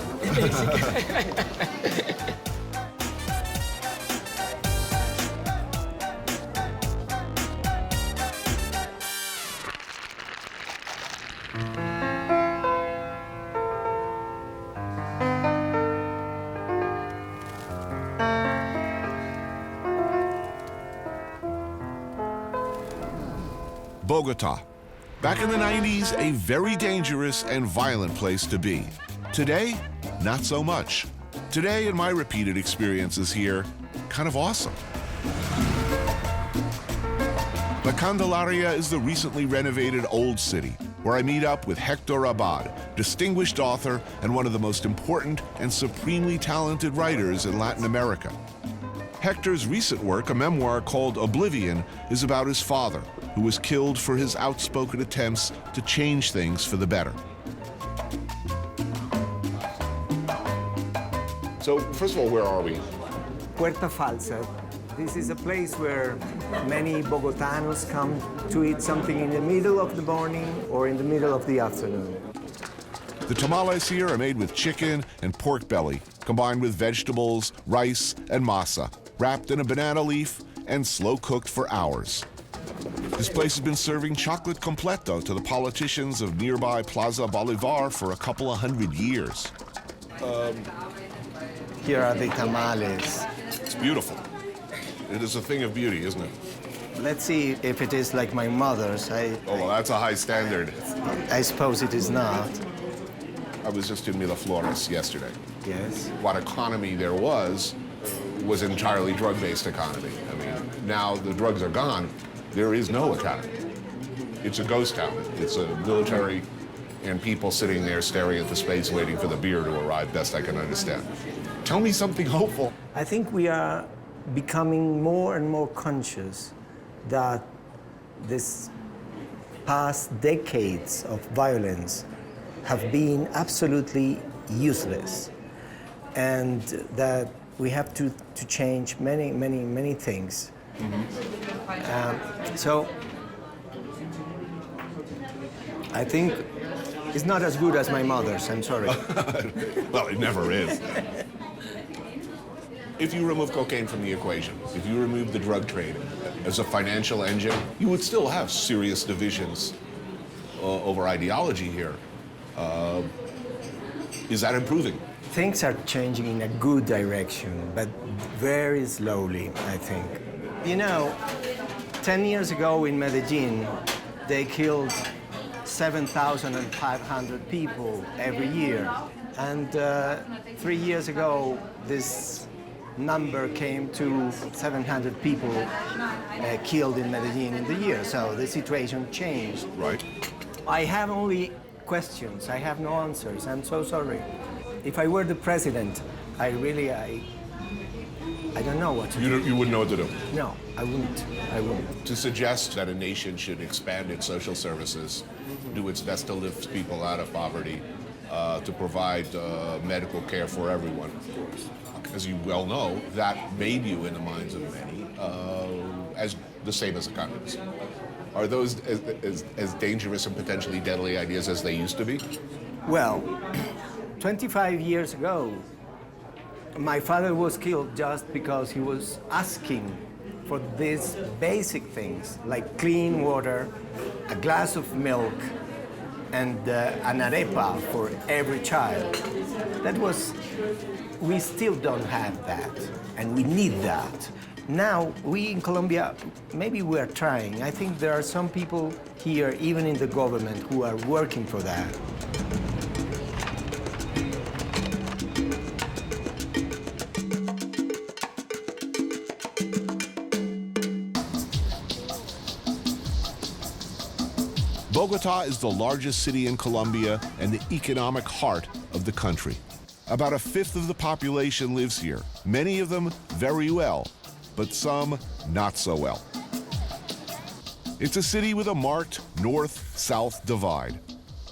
Bogota. Back in the 90s, a very dangerous and violent place to be. Today, not so much. Today, in my repeated experiences here, kind of awesome. La Candelaria is the recently renovated Old City, where I meet up with Hector Abad, distinguished author and one of the most important and supremely talented writers in Latin America. Hector's recent work, a memoir called Oblivion, is about his father, who was killed for his outspoken attempts to change things for the better. So, first of all, where are we? Puerta Falsa. This is a place where many Bogotanos come to eat something in the middle of the morning or in the middle of the afternoon. The tamales here are made with chicken and pork belly, combined with vegetables, rice, and masa, wrapped in a banana leaf and slow-cooked for hours. This place has been serving chocolate completo to the politicians of nearby Plaza Bolivar for a couple of 100 years. Here are the tamales. It's beautiful. It is a thing of beauty, isn't it? Let's see if it is like my mother's. Oh, well, that's a high standard. I suppose it is not. I was just in Miraflores yesterday. Yes. What economy there was entirely drug-based economy. I mean, now the drugs are gone, there is no economy. It's a ghost town. It's a military and people sitting there staring at the space waiting for the beer to arrive, best I can understand. Tell me something hopeful. I think we are becoming more and more conscious that this past decades of violence have been absolutely useless, and that we have to change many things. So I think it's not as good as my mother's, I'm sorry. Well, it never is. If you remove cocaine from the equation, if you remove the drug trade as a financial engine, you would still have serious divisions over ideology here. Is that improving? Things are changing in a good direction, but very slowly, I think. You know, 10 years ago in Medellin, they killed 7,500 people every year. And 3 years ago, this number came to 700 people killed in Medellin in the year. So the situation changed. Right. I have only questions. I have no answers. I'm so sorry. If I were the president, I don't know what to do. You wouldn't know what to do? No, I wouldn't. I wouldn't. To suggest that a nation should expand its social services, do its best to lift people out of poverty, to provide medical care for everyone. As you well know, that made you, in the minds of many, as the same as a communist. Are those as dangerous and potentially deadly ideas as they used to be? Well, 25 years ago, my father was killed just because he was asking for these basic things like clean water, a glass of milk, and an arepa for every child. We still don't have that, and we need that. Now, we in Colombia, maybe we are trying. I think there are some people here, even in the government, who are working for that. Bogota is the largest city in Colombia and the economic heart of the country. About a fifth of the population lives here, many of them very well, but some not so well. It's a city with a marked north-south divide.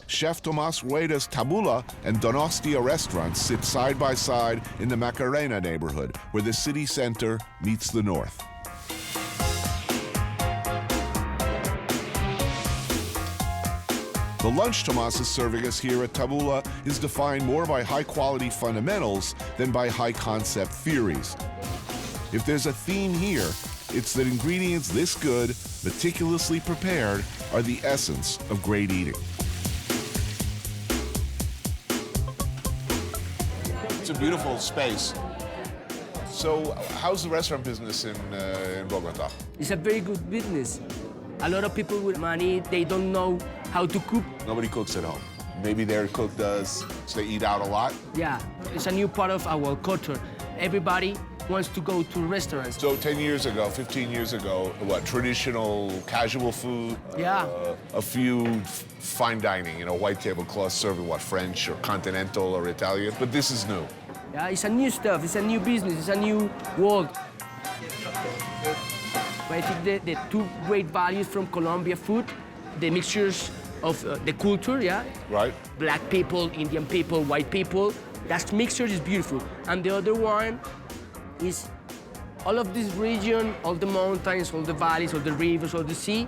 Chef Tomas Rueda's Tabula and Donostia restaurants sit side by side in the Macarena neighborhood, where the city center meets the north. The lunch Tomas is serving us here at Tabula is defined more by high-quality fundamentals than by high-concept theories. If there's a theme here, it's that ingredients this good, meticulously prepared, are the essence of great eating. It's a beautiful space. So how's the restaurant business in Bogota? It's a very good business. A lot of people with money, they don't know how to cook. Nobody cooks at home. Maybe their cook does, so they eat out a lot? Yeah, it's a new part of our culture. Everybody wants to go to restaurants. So 10 years ago, 15 years ago, what, traditional casual food? Yeah. A few fine dining, white tablecloths serving what, French or continental or Italian, but this is new. Yeah, it's a new stuff, it's a new business, it's a new world. But I think the two great values from Colombia food, the mixtures of the culture, yeah? Right. Black people, Indian people, white people, that mixture is beautiful. And the other one is all of this region, all the mountains, all the valleys, all the rivers, all the sea,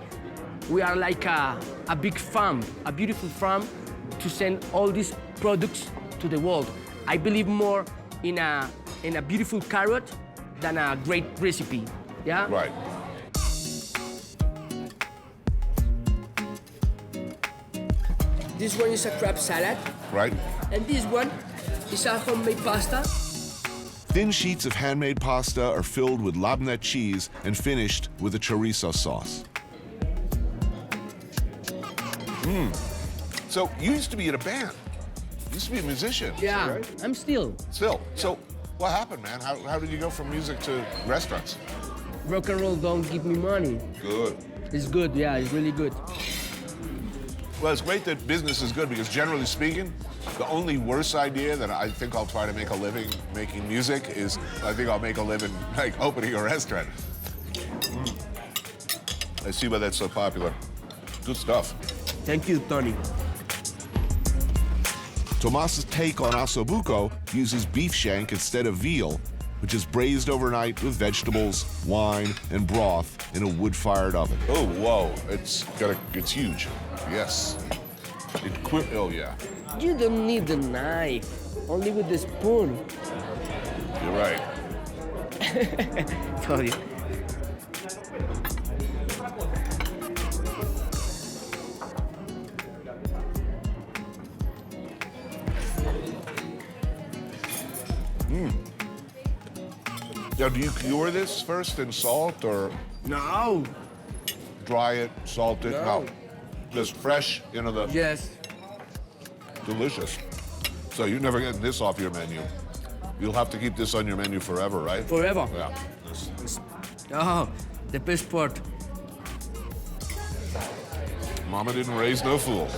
we are like a big farm, a beautiful farm to send all these products to the world. I believe more in a beautiful carrot than a great recipe, yeah? Right. This one is a crab salad. Right. And this one is a homemade pasta. Thin sheets of handmade pasta are filled with labneh cheese and finished with a chorizo sauce. So you used to be in a band. You used to be a musician. Yeah, right? I'm still. Still. So what happened, man? How did you go from music to restaurants? Rock and roll don't give me money. Good. It's good, yeah, it's really good. Well, it's great that business is good because generally speaking, the only worse idea that I think I'll try to make a living making music is I think I'll make a living like opening a restaurant. I see why that's so popular. Good stuff. Thank you, Tony. Tomas's take on ossobuco uses beef shank instead of veal, which is braised overnight with vegetables, wine, and broth in a wood-fired oven. Oh, whoa! It's huge. Yes. Oh yeah. You don't need the knife, only with the spoon. You're right. Told you. Now, do you cure this first in salt or No. dry it, salt it? No. Just fresh into the... Yes. Delicious. So you're never getting this off your menu. You'll have to keep this on your menu forever, right? Forever. Yeah. Oh, the best part. Mama didn't raise no fool.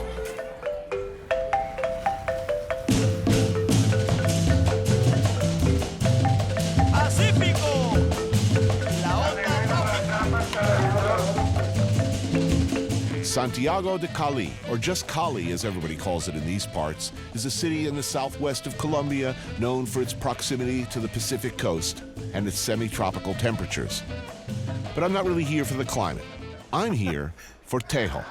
Santiago de Cali, or just Cali as everybody calls it in these parts, is a city in the southwest of Colombia known for its proximity to the Pacific coast and its semi-tropical temperatures. But I'm not really here for the climate. I'm here for Tejo.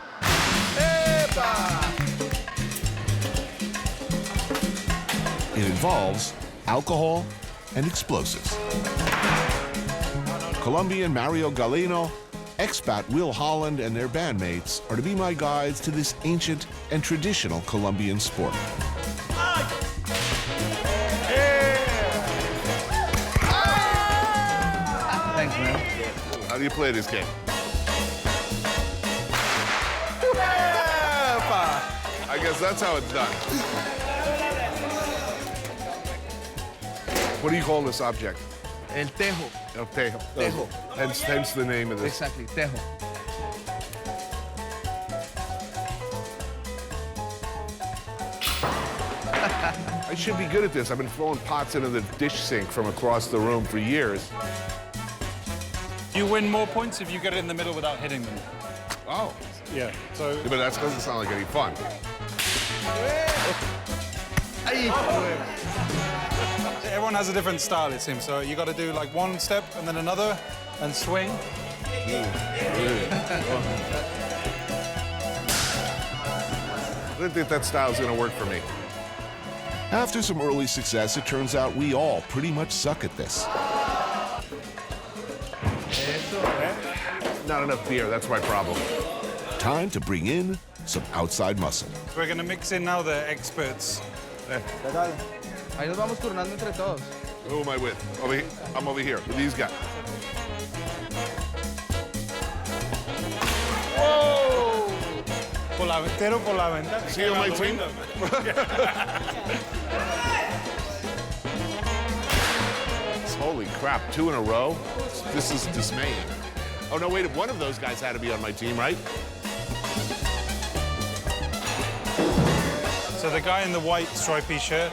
It involves alcohol and explosives. Colombian Mario Galeno, expat Will Holland, and their bandmates are to be my guides to this ancient and traditional Colombian sport. Thanks, man. How do you play this game? I guess that's how it's done. What do you call this object? El Tejo. El Tejo. Tejo. Hence the name of this. Exactly, Tejo. I should be good at this. I've been throwing pots into the dish sink from across the room for years. You win more points if you get it in the middle without hitting them. Oh. Yeah, so... Yeah, but that doesn't sound like any fun. Everyone has a different style, it seems. So you got to do like one step and then another and swing. I didn't think that style's gonna work for me. After some early success, it turns out we all pretty much suck at this. Not enough beer, that's my problem. Time to bring in some outside muscle. We're going to mix in now the experts. Ahí nos vamos turnando entre todos. Who am I with? I'm over here with these guys. Whoa! Por la ventana. See you on my team? Holy crap, 2 in a row? This is dismaying. Oh, no, wait, one of those guys had to be on my team, right? So the guy in the white stripy shirt,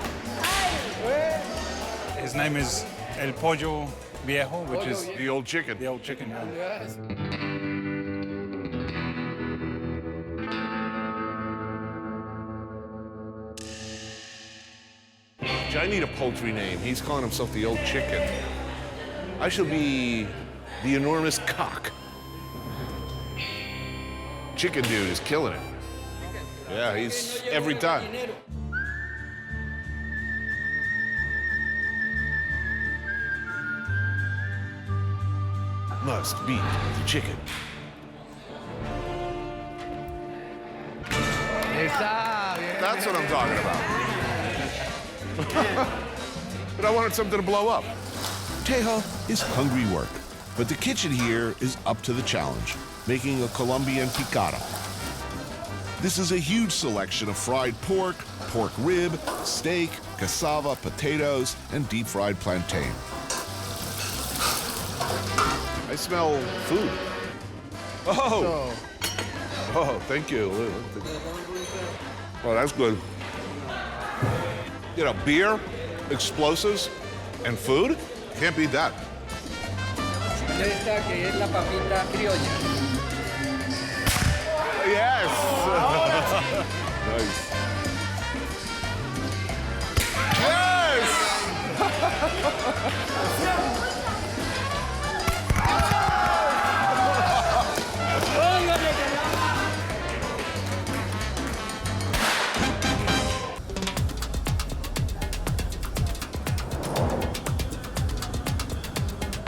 his name is El Pollo Viejo, which is... The old chicken. The old chicken, yeah. Yes. I need a poultry name. He's calling himself the old chicken. I should be the enormous cock. Chicken dude is killing it. Yeah, he's every time. Must beat the chicken. That's what I'm talking about. But I wanted something to blow up. Tejo is hungry work, but the kitchen here is up to the challenge, making a Colombian picada. This is a huge selection of fried pork, pork rib, steak, cassava, potatoes, and deep-fried plantain. I smell food. Oh! Oh, thank you. Oh, that's good. You know, beer, explosives, and food? Can't beat that. Esta que es la papita criolla. Yes! Nice. Yes!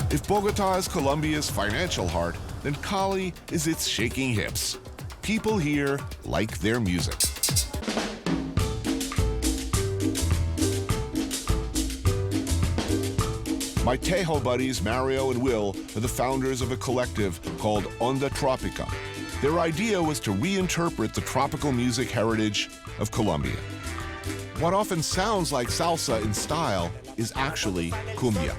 If Bogota is Colombia's financial heart, then Cali is its shaking hips. People here like their music. My Tejo buddies, Mario and Will, are the founders of a collective called Onda Tropica. Their idea was to reinterpret the tropical music heritage of Colombia. What often sounds like salsa in style is actually cumbia.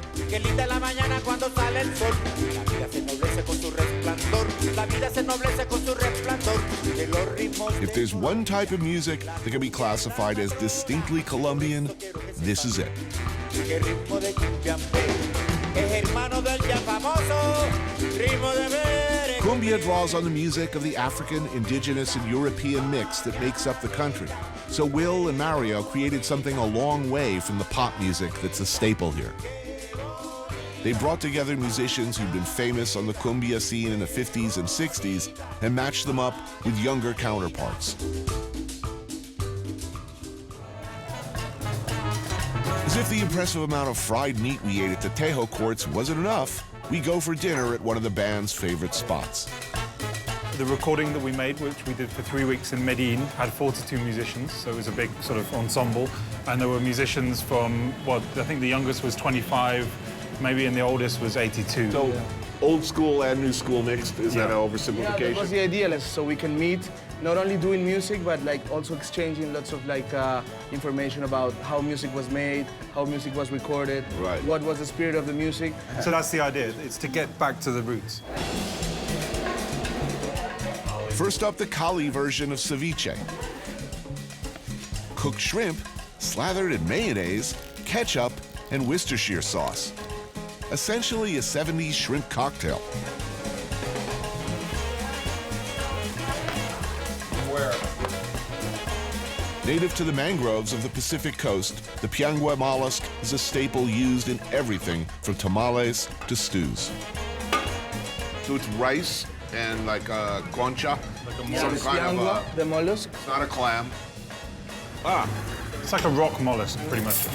If there's one type of music that can be classified as distinctly Colombian, this is it. Cumbia draws on the music of the African, indigenous, and European mix that makes up the country. So Will and Mario created something a long way from the pop music that's a staple here. They brought together musicians who'd been famous on the cumbia scene in the 50s and 60s and matched them up with younger counterparts. As if the impressive amount of fried meat we ate at the Tejo courts wasn't enough, we go for dinner at one of the band's favorite spots. The recording that we made, which we did for 3 weeks in Medellin, had 42 musicians, so it was a big sort of ensemble. And there were musicians from, I think the youngest was 25, maybe, and the oldest was 82. So old school and new school mixed, is that an oversimplification? Yeah, that was the idea, so we can meet, not only doing music, but also exchanging lots of information about how music was made, how music was recorded, what was the spirit of the music. So that's the idea, it's to get back to the roots. First up, the Cali version of ceviche. Cooked shrimp, slathered in mayonnaise, ketchup, and Worcestershire sauce. Essentially a 70s shrimp cocktail. Native to the mangroves of the Pacific coast, the piangua mollusk is a staple used in everything from tamales to stews. So it's rice and like a concha, some kind of the mollusk. It's not a clam. It's like a rock mollusk, pretty much.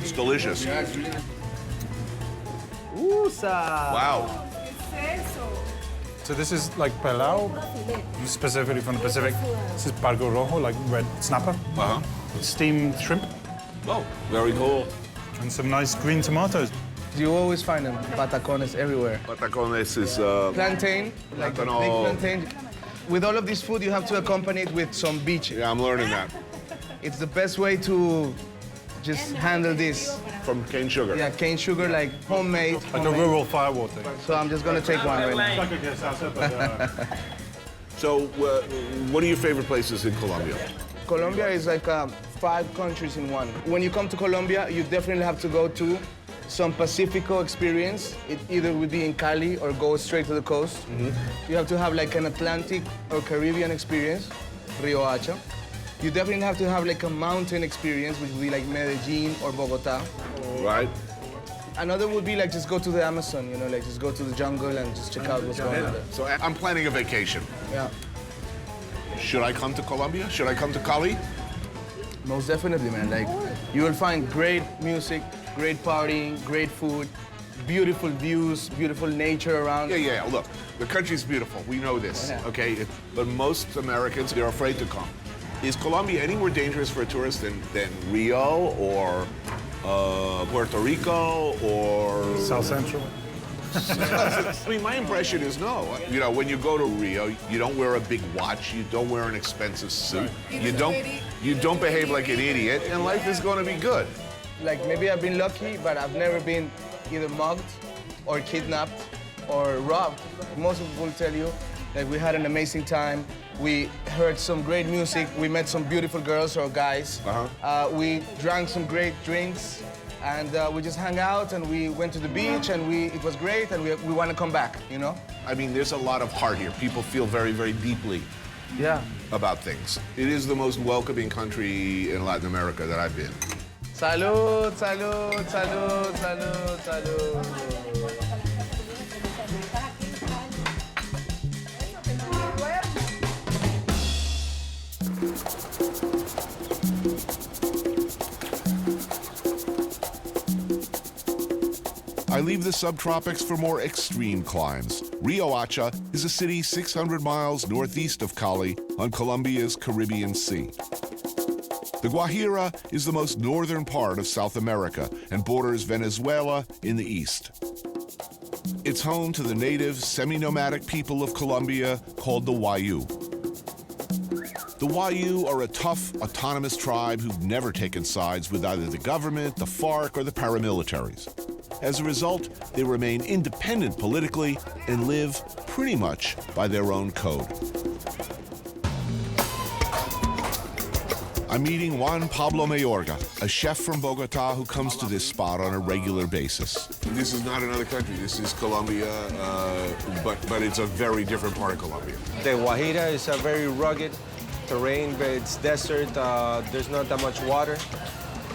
It's delicious. Wow. So this is like pelao, specifically from the Pacific. This is pargo rojo, like red snapper. Steamed shrimp. Oh, very cool. And some nice green tomatoes. You always find them, patacones everywhere. Patacones is... plantain, like the big plantain. With all of this food, you have to accompany it with some biche. Yeah, I'm learning that. It's the best way to just handle this. From cane sugar? Yeah, cane sugar, like homemade. Like a rural firewater. So I'm just gonna take one right now. So, what are your favorite places in Colombia? Colombia is like 5 countries in one. When you come to Colombia, you definitely have to go to some Pacifico experience. It either would be in Cali or go straight to the coast. You have to have like an Atlantic or Caribbean experience, Rio Hacha. You definitely have to have like a mountain experience, which would be like Medellin or Bogota. Right. Another would be like just go to the Amazon, like just go to the jungle and just check out what's going on there. So I'm planning a vacation. Yeah. Should I come to Colombia? Should I come to Cali? Most definitely, man. Like, you will find great music, great partying, great food, beautiful views, beautiful nature around. Yeah. Look, the country's beautiful. We know this, okay? But most Americans, they're afraid to come. Is Colombia any more dangerous for a tourist than Rio or Puerto Rico or... South Central? I mean, my impression is no. When you go to Rio, you don't wear a big watch, you don't wear an expensive suit, you don't behave like an idiot, and life is going to be good. Like, maybe I've been lucky, but I've never been either mugged or kidnapped or robbed. Most people will tell you that we had an amazing time. We heard some great music. We met some beautiful girls or guys. We drank some great drinks. And we just hung out and we went to the beach and it was great and we want to come back, I mean, there's a lot of heart here. People feel very, very deeply about things. It is the most welcoming country in Latin America that I've been. Salud, salud, salud, salud, salud. I leave the subtropics for more extreme climes. Rio Hacha is a city 600 miles northeast of Cali on Colombia's Caribbean Sea. The Guajira is the most northern part of South America and borders Venezuela in the east. It's home to the native, semi-nomadic people of Colombia called the Wayuu. The Wayuu are a tough, autonomous tribe who've never taken sides with either the government, the FARC, or the paramilitaries. As a result, they remain independent politically and live pretty much by their own code. I'm meeting Juan Pablo Mayorga, a chef from Bogota who comes to this spot on a regular basis. This is not another country. This is Colombia, but it's a very different part of Colombia. The Guajira is a very rugged terrain, but it's desert. There's not that much water.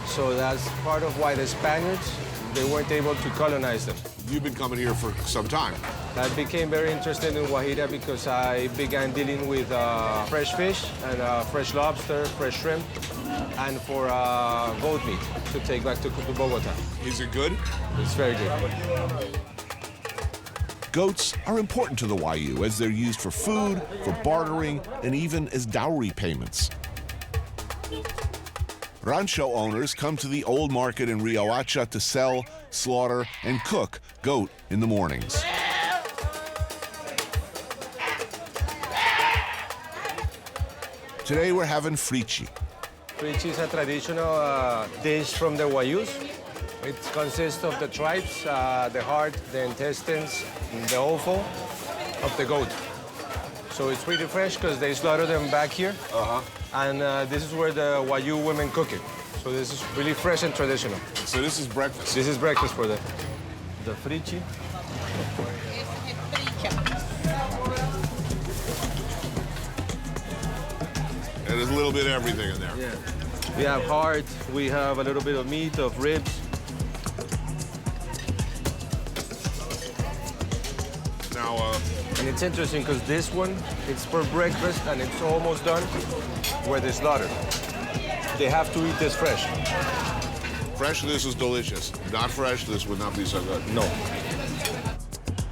So that's part of why the Spaniards, they weren't able to colonize them. You've been coming here for some time. I became very interested in Guajira because I began dealing with fresh fish and fresh lobster, fresh shrimp, and for goat meat to take back to Bogota. Is it good? It's very good. Goats are important to the Wayuu as they're used for food, for bartering, and even as dowry payments. Rancho owners come to the old market in Riohacha to sell, slaughter, and cook goat in the mornings. Today we're having frichi. Frichi is a traditional dish from the Wayuus. It consists of the tripes, the heart, the intestines, and the offal of the goat. So it's pretty fresh because they slaughter them back here. And this is where the Wayuu women cook it. So this is really fresh and traditional. So this is breakfast? This is breakfast for them. The frichi. And there's a little bit of everything in there. Yeah. We have heart, we have a little bit of meat, of ribs. Now, and it's interesting because this one, it's for breakfast and it's almost done where they slaughter. They have to eat this fresh. Fresh, this is delicious. Not fresh, this would not be so good. No.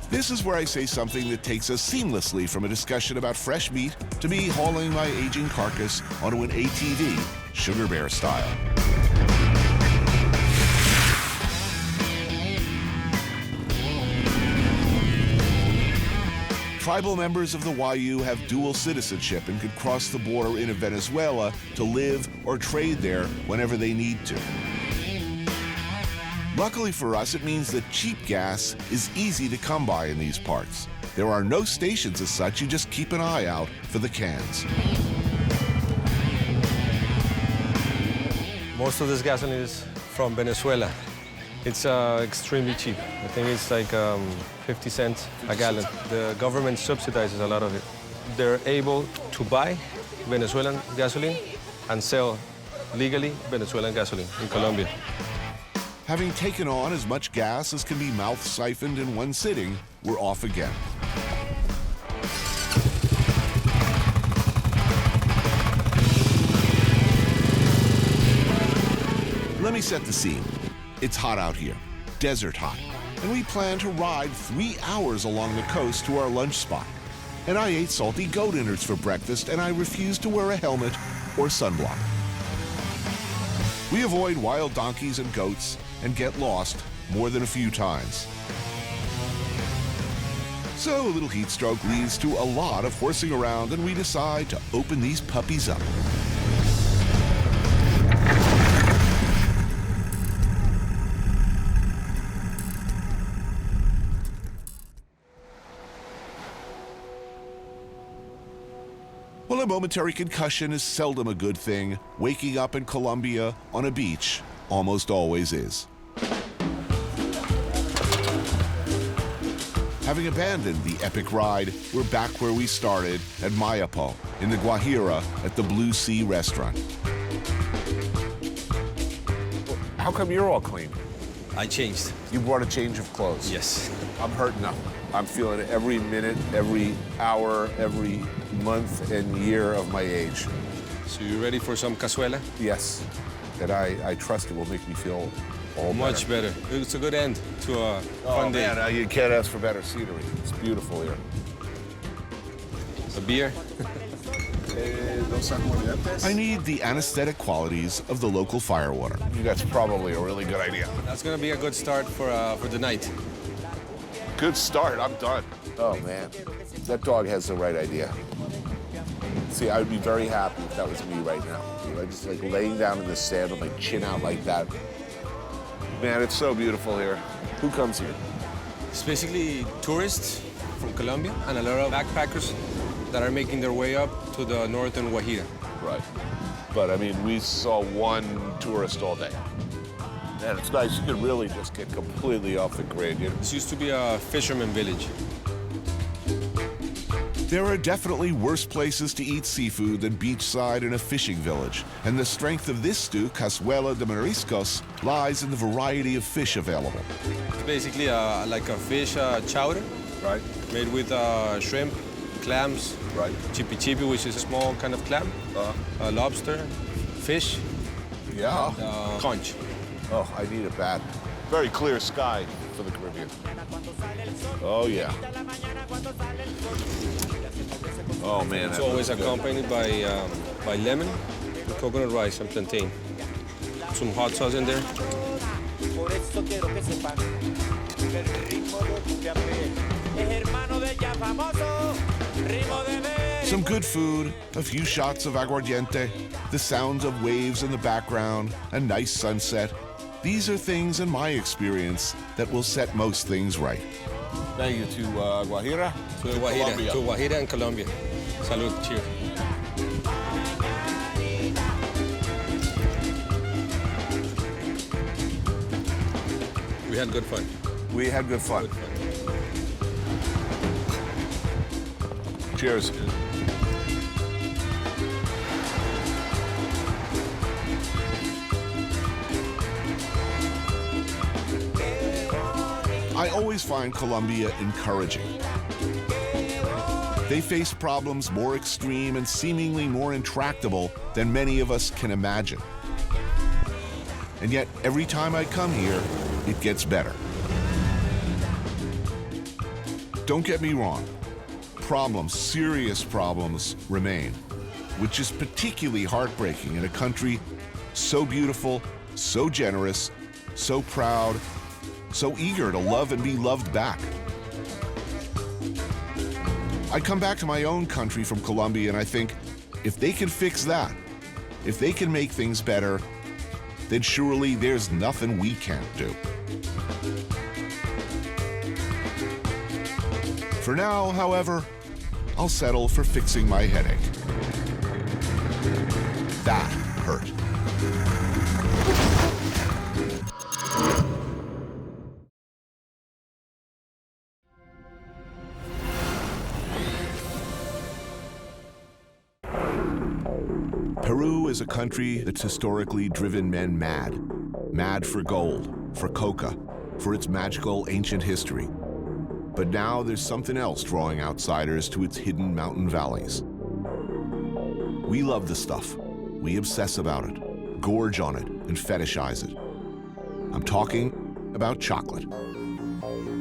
This is where I say something that takes us seamlessly from a discussion about fresh meat to me hauling my aging carcass onto an ATV, Sugar Bear style. Tribal members of the Wayuu have dual citizenship and could cross the border into Venezuela to live or trade there whenever they need to. Luckily for us, it means that cheap gas is easy to come by in these parts. There are no stations as such, you just keep an eye out for the cans. Most of this gasoline is from Venezuela. It's extremely cheap. I think it's like 50 cents a gallon. The government subsidizes a lot of it. They're able to buy Venezuelan gasoline and sell legally Venezuelan gasoline in Colombia. Having taken on as much gas as can be mouth-siphoned in one sitting, we're off again. Let me set the scene. It's hot out here, desert hot, and we plan to ride 3 hours along the coast to our lunch spot. And I ate salty goat innards for breakfast, and I refuse to wear a helmet or sunblock. We avoid wild donkeys and goats and get lost more than a few times. So a little heat stroke leads to a lot of horsing around, and we decide to open these puppies up. Well, a momentary concussion is seldom a good thing. Waking up in Colombia on a beach almost always is. Having abandoned the epic ride, we're back where we started at Mayapo in the Guajira at the Blue Sea restaurant. How come you're all clean? I changed. You brought a change of clothes? Yes. I'm hurting up. I'm feeling it every minute, every hour, every month and year of my age. So you ready for some cazuela? Yes. And I trust it will make me feel all much better. It's a good end to a fun day. Man, you can't ask for better scenery. It's beautiful here. A beer? I need the anesthetic qualities of the local firewater. That's probably a really good idea. That's gonna be a good start for the night. Good start, I'm done. Oh man, that dog has the right idea. See, I would be very happy if that was me right now. You know, just like laying down in the sand with my chin out like that. Man, it's so beautiful here. Who comes here? It's basically tourists from Colombia and a lot of backpackers that are making their way up to the northern Guajira. Right. But I mean, we saw one tourist all day. And it's nice, you can really just get completely off the grid. You know? This used to be a fisherman village. There are definitely worse places to eat seafood than beachside in a fishing village. And the strength of this stew, cazuela de mariscos, lies in the variety of fish available. It's basically like a fish chowder, right? Made with shrimp, clams, right? Chipi chipi, which is a small kind of clam, lobster, fish, yeah, conch. Oh, I need it bad. Very clear sky for the Caribbean. Oh yeah. Oh man, it's always accompanied by lemon, coconut rice, and plantain. Some hot sauce in there. Some good food, a few shots of aguardiente, the sounds of waves in the background, a nice sunset. These are things, in my experience, that will set most things right. Thank you to Guajira. To Guajira and Colombia. Salud, cheers. We had good fun. We had good fun. Cheers. I always find Colombia encouraging. They face problems more extreme and seemingly more intractable than many of us can imagine. And yet, every time I come here, it gets better. Don't get me wrong. Problems, serious problems, remain, which is particularly heartbreaking in a country so beautiful, so generous, so proud, so eager to love and be loved back. I come back to my own country from Colombia and I think, if they can fix that, if they can make things better, then surely there's nothing we can't do. For now, however, I'll settle for fixing my headache. That hurt. Peru is a country that's historically driven men mad. Mad for gold, for coca, for its magical ancient history. But now there's something else drawing outsiders to its hidden mountain valleys. We love the stuff. We obsess about it, gorge on it, and fetishize it. I'm talking about chocolate.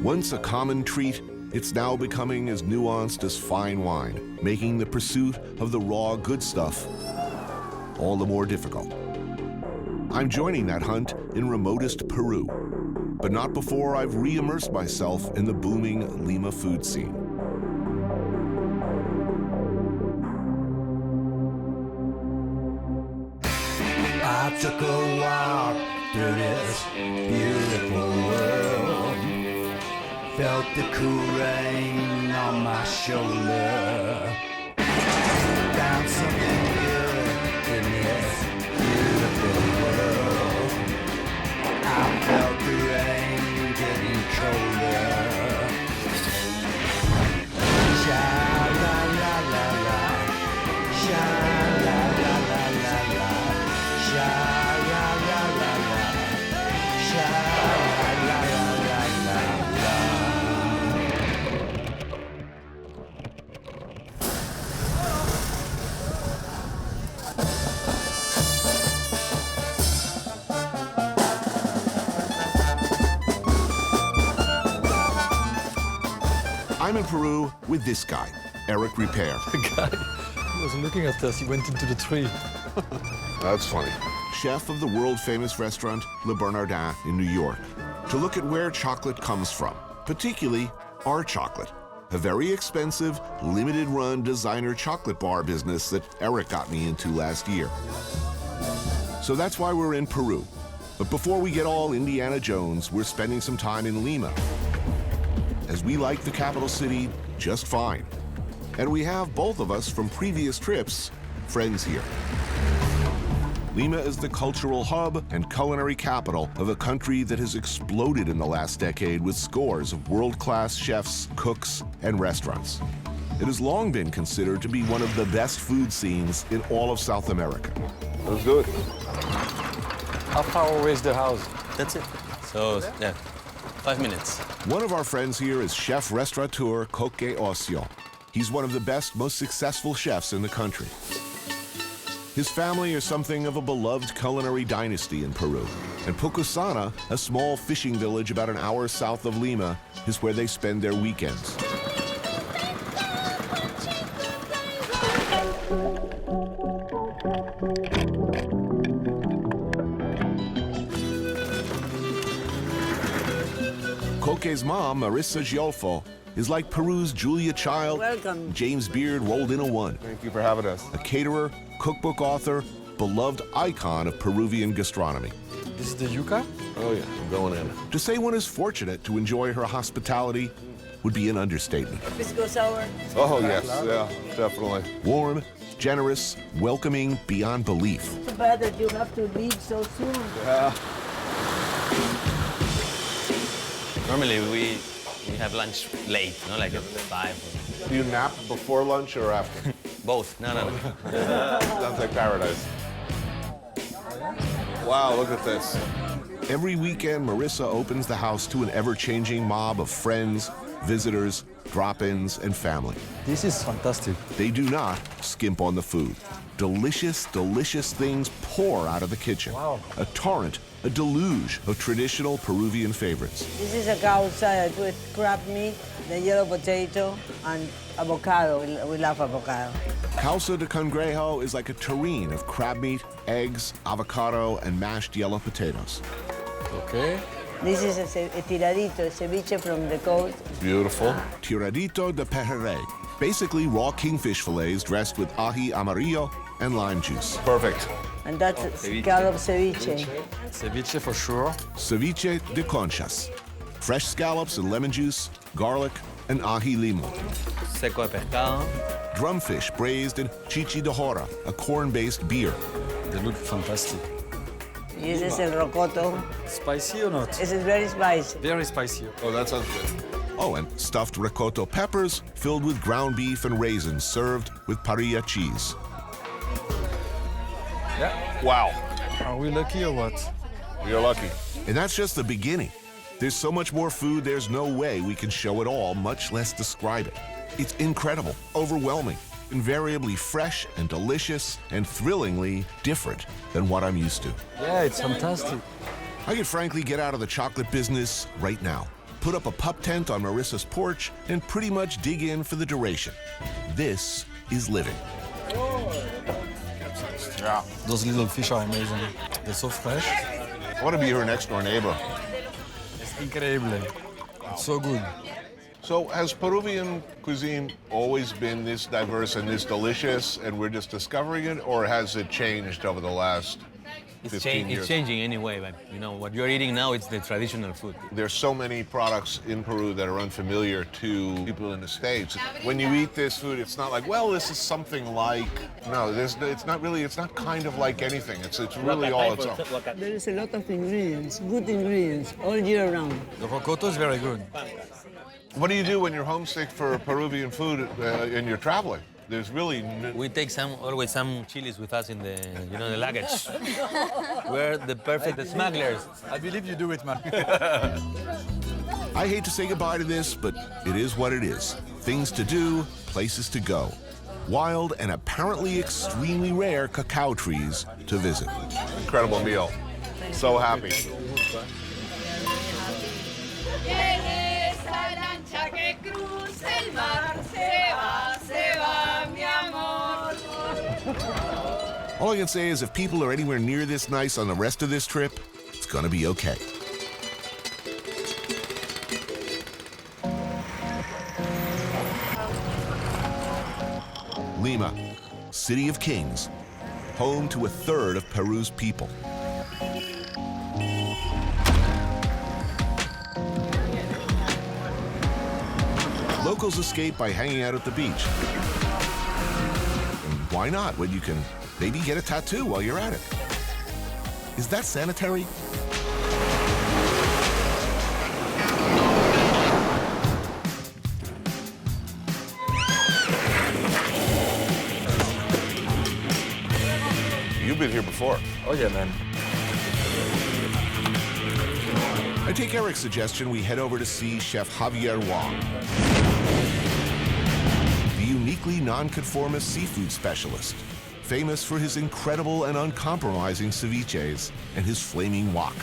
Once a common treat, it's now becoming as nuanced as fine wine, making the pursuit of the raw good stuff all the more difficult. I'm joining that hunt in remotest Peru, but not before I've re-immersed myself in the booming Lima food scene. I took a walk through this beautiful world, felt the cool rain on my shoulder, found something good in this beautiful world. I felt the rain getting colder. Sha la la la la, sha la la la la la, sha la la la la, sha la la la la la. I'm in Peru with this guy, Eric Repair. He was looking at us. He went into the tree. That's funny. Chef of the world-famous restaurant Le Bernardin in New York, to look at where chocolate comes from, particularly our chocolate, a very expensive, limited-run designer chocolate bar business that Eric got me into last year. So that's why we're in Peru. But before we get all Indiana Jones, we're spending some time in Lima, as we like the capital city just fine. And we have, both of us from previous trips, friends here. Lima is the cultural hub and culinary capital of a country that has exploded in the last decade with scores of world-class chefs, cooks, and restaurants. It has long been considered to be one of the best food scenes in all of South America. Let's do it. How far away is the house? That's it. So, yeah, 5 minutes. One of our friends here is chef-restaurateur Coque Ocio. He's one of the best, most successful chefs in the country. His family are something of a beloved culinary dynasty in Peru, and Pucusana, a small fishing village about an hour south of Lima, is where they spend their weekends. Coque's mom, Marissa Giolfo, is like Peru's Julia Child, Welcome. James Beard rolled into one. Thank you for having us. A caterer, cookbook author, beloved icon of Peruvian gastronomy. This is the yuca? Oh yeah, I'm going in. To say one is fortunate to enjoy her hospitality would be an understatement. Pisco sour. Oh yes, yeah, definitely. Warm, generous, welcoming beyond belief. Too bad that you have to leave so soon. Yeah. Normally we have lunch late, you know, like at 5. Do you nap before lunch or after? Both. No. Sounds like paradise. Wow, look at this. Every weekend, Marissa opens the house to an ever-changing mob of friends, visitors, drop-ins, and family. This is fantastic. They do not skimp on the food. Delicious, delicious things pour out of the kitchen. Wow. A torrent, a deluge of traditional Peruvian favorites. This is a cow salad with crab meat, the yellow potato, and avocado. We love avocado. Causa de cangrejo is like a terrine of crab meat, eggs, avocado, and mashed yellow potatoes. Okay. This is a tiradito, a ceviche from the coast. Beautiful. Tiradito de pejerrey, basically raw kingfish fillets dressed with ají amarillo and lime juice. Perfect. And that's scallop ceviche. Ceviche for sure. Ceviche de conchas. Fresh scallops and lemon juice, garlic, and ají limo. Seco de pescado. Drumfish braised in chichi de jora, a corn-based beer. They look fantastic. This is el rocoto. Spicy or not? This is very spicy. Very spicy. Oh, that sounds good. Oh, and stuffed ricotta peppers filled with ground beef and raisins served with parrilla cheese. Yeah. Wow. Are we lucky or what? You're lucky. And that's just the beginning. There's so much more food, there's no way we can show it all, much less describe it. It's incredible, overwhelming, invariably fresh and delicious, and thrillingly different than what I'm used to. Yeah, it's fantastic. I could frankly get out of the chocolate business right now, put up a pup tent on Marissa's porch, and pretty much dig in for the duration. This is living. Yeah. Those little fish are amazing. They're so fresh. I want to be your next door neighbor. It's incredible. It's so good. So has Peruvian cuisine always been this diverse and this delicious, and we're just discovering it, or has it changed over the last 15 years? It's changing anyway, but you know, what you're eating now, it's the traditional food. There's so many products in Peru that are unfamiliar to people in the States. When you eat this food, it's not like, well, this is something like, no, it's not really, it's not kind of like anything. It's really all its own. There is a lot of ingredients, good ingredients, all year round. The rocoto is very good. What do you do when you're homesick for Peruvian food and you're traveling? There's really... We take always some chilies with us in the, the luggage. We're the perfect smugglers. I believe you do it, man. I hate to say goodbye to this, but it is what it is. Things to do, places to go. Wild and apparently extremely rare cacao trees to visit. Incredible meal. So happy. Que cruza el mar, se va, mi amor. All I can say is if people are anywhere near this nice on the rest of this trip, it's gonna be okay. Lima, City of Kings, home to 1/3 of Peru's people. Locals escape by hanging out at the beach. And why not when you can maybe get a tattoo while you're at it? Is that sanitary? You've been here before. Oh yeah, man. I take Eric's suggestion we head over to see Chef Javier Wong, the uniquely nonconformist seafood specialist, famous for his incredible and uncompromising ceviches and his flaming wok.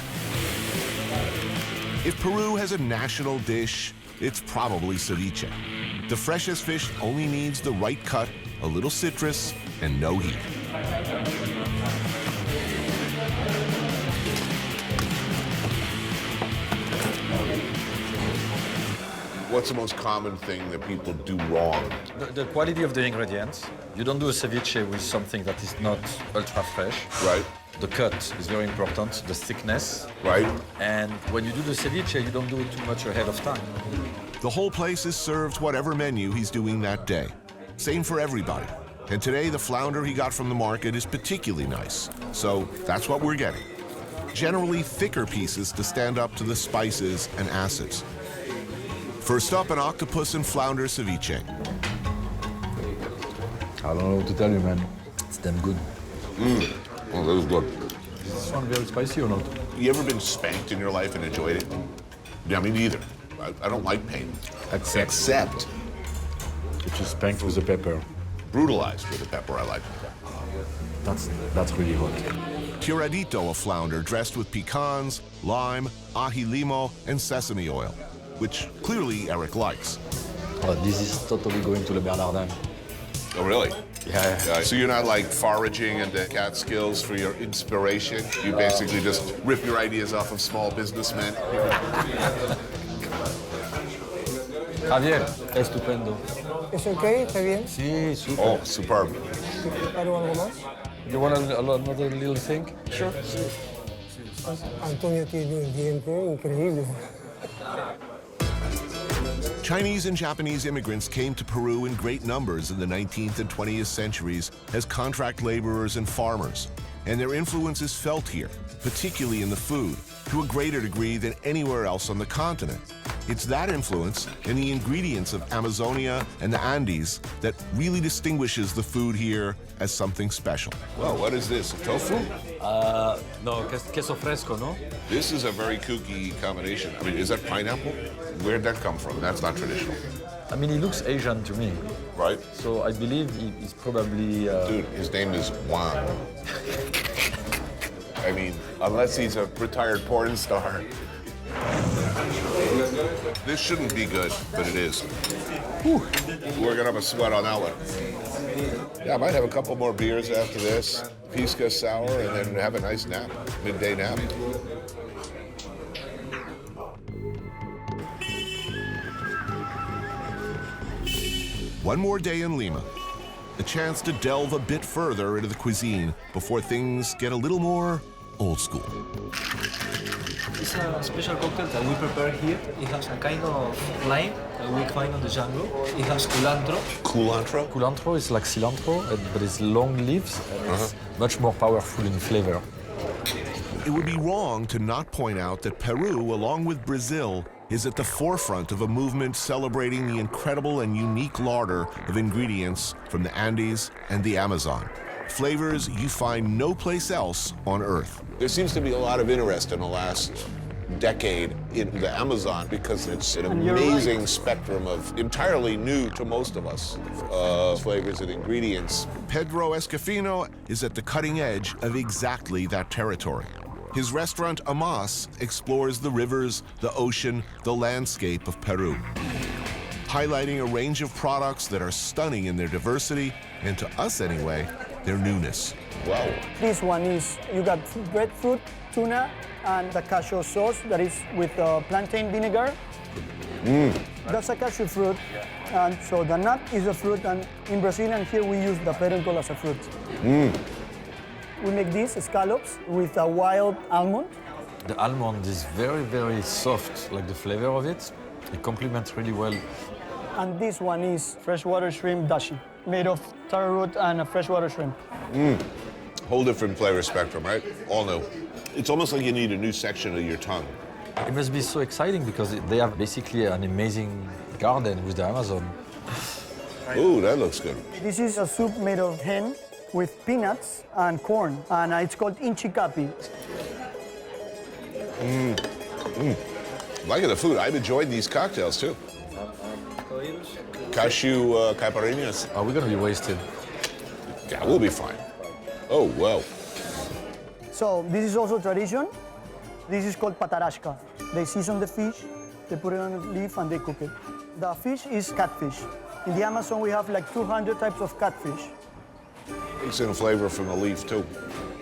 If Peru has a national dish, it's probably ceviche. The freshest fish only needs the right cut, a little citrus, and no heat. What's the most common thing that people do wrong? The quality of the ingredients. You don't do a ceviche with something that is not ultra fresh. Right. The cut is very important, the thickness. Right. And when you do the ceviche, you don't do it too much ahead of time. The whole place is served whatever menu he's doing that day. Same for everybody. And today, the flounder he got from the market is particularly nice. So that's what we're getting. Generally thicker pieces to stand up to the spices and acids. First up, an octopus and flounder ceviche. I don't know what to tell you, man. It's damn good. Oh, that is good. Is this one very spicy or not? You ever been spanked in your life and enjoyed it? Yeah, me neither. I don't like pain. Except if you spanked with the pepper. Brutalized with the pepper, I like. That's really hot. Tiradito, a flounder dressed with pecans, lime, ají limo, and sesame oil, which clearly Eric likes. Oh, this is totally going to Le Bernardin. Oh, really? Yeah. So you're not like foraging into Catskills for your inspiration? You basically just rip your ideas off of small businessmen? Javier, estupendo. ¿Es okay? ¿Está bien? Sí, super. Oh, superb. ¿Algo más? You want another little thing? Sure. Antonio tiene un diente increíble. Chinese and Japanese immigrants came to Peru in great numbers in the 19th and 20th centuries as contract laborers and farmers, and their influence is felt here, particularly in the food, to a greater degree than anywhere else on the continent. It's that influence and the ingredients of Amazonia and the Andes that really distinguishes the food here as something special. Well, what is this, tofu? No, queso fresco, no? This is a very kooky combination. I mean, is that pineapple? Where'd that come from? That's not traditional. I mean, he looks Asian to me. Right. So I believe he's probably... Dude, his name is Wang. I mean, unless he's a retired porn star. This shouldn't be good, but it is. Whew. We're gonna have a sweat on that one. Yeah, I might have a couple more beers after this, pisca sour, and then have a nice nap, midday nap. One more day in Lima, a chance to delve a bit further into the cuisine before things get a little more old school. It's a special cocktail that we prepare here. It has a kind of lime that we find on the jungle. It has culantro. Culantro? Culantro is like cilantro, but it's long leaves and it's much more powerful in flavor. It would be wrong to not point out that Peru, along with Brazil, is at the forefront of a movement celebrating the incredible and unique larder of ingredients from the Andes and the Amazon. Flavors you find no place else on Earth. There seems to be a lot of interest in the last decade in the Amazon because it's an amazing spectrum of entirely new to most of us flavors and ingredients. Pedro Escafino is at the cutting edge of exactly that territory. His restaurant, Amas, explores the rivers, the ocean, the landscape of Peru, highlighting a range of products that are stunning in their diversity, and to us anyway, their newness. Wow. This one is, you got breadfruit, tuna, and the cashew sauce that is with plantain vinegar. That's a cashew fruit. And so the nut is a fruit, and in Brazil and here we use the peduncle as a fruit. We make these scallops with a wild almond. The almond is very, very soft, like the flavor of it. It complements really well. And this one is freshwater shrimp dashi, made of taro root and a freshwater shrimp. Whole different flavor spectrum, right? All new. It's almost like you need a new section of your tongue. It must be so exciting because they have basically an amazing garden with the Amazon. Ooh, that looks good. This is a soup made of hen with peanuts and corn, and it's called inchicapi. Liking the food. I've enjoyed these cocktails too. Cashew caipirinhas. Are we gonna be wasted? Yeah, we'll be fine. Oh, wow. So this is also tradition. This is called patarashka. They season the fish, they put it on a leaf, and they cook it. The fish is catfish. In the Amazon, we have like 200 types of catfish. It's in flavor from the leaf too.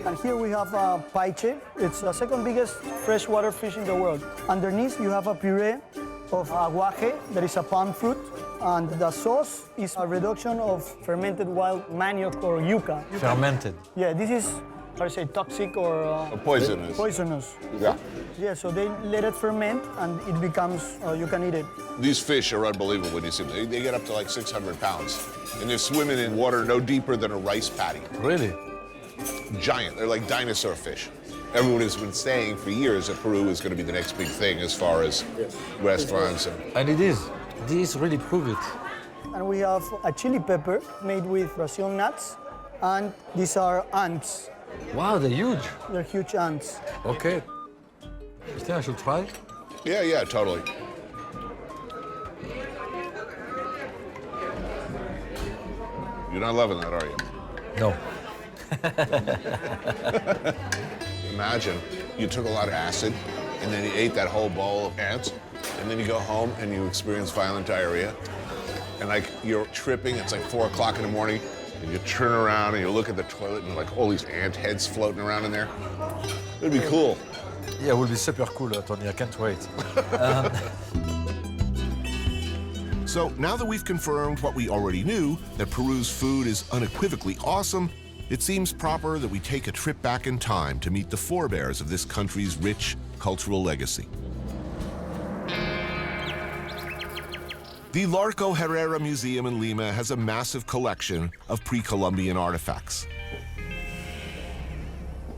And here we have paiche. It's the second biggest freshwater fish in the world. Underneath, you have a puree of aguaje, that is a palm fruit. And the sauce is a reduction of fermented wild manioc or yuca. Fermented? Yeah, this is, how do you say, toxic or... poisonous. Poisonous. Yeah. Yeah, so they let it ferment and it becomes, you can eat it. These fish are unbelievable when you see them. They get up to like 600 pounds. And they're swimming in water no deeper than a rice paddy. Really? Giant. They're like dinosaur fish. Everyone has been saying for years that Peru is going to be the next big thing as far as restaurants. And it is. These really prove it. And we have a chili pepper made with Brazil nuts. And these are ants. Wow, they're huge. They're huge ants. Okay. You think I should try? Yeah, totally. You're not loving that, are you? No. Imagine you took a lot of acid and then you ate that whole bowl of ants, and then you go home and you experience violent diarrhea. And like you're tripping, it's like 4 o'clock in the morning, and you turn around and you look at the toilet and like all these ant heads floating around in there. It'd be cool. Yeah, it will be super cool, Tony. I can't wait. So now that we've confirmed what we already knew, that Peru's food is unequivocally awesome, it seems proper that we take a trip back in time to meet the forebears of this country's rich cultural legacy. The Larco Herrera Museum in Lima has a massive collection of pre-Columbian artifacts.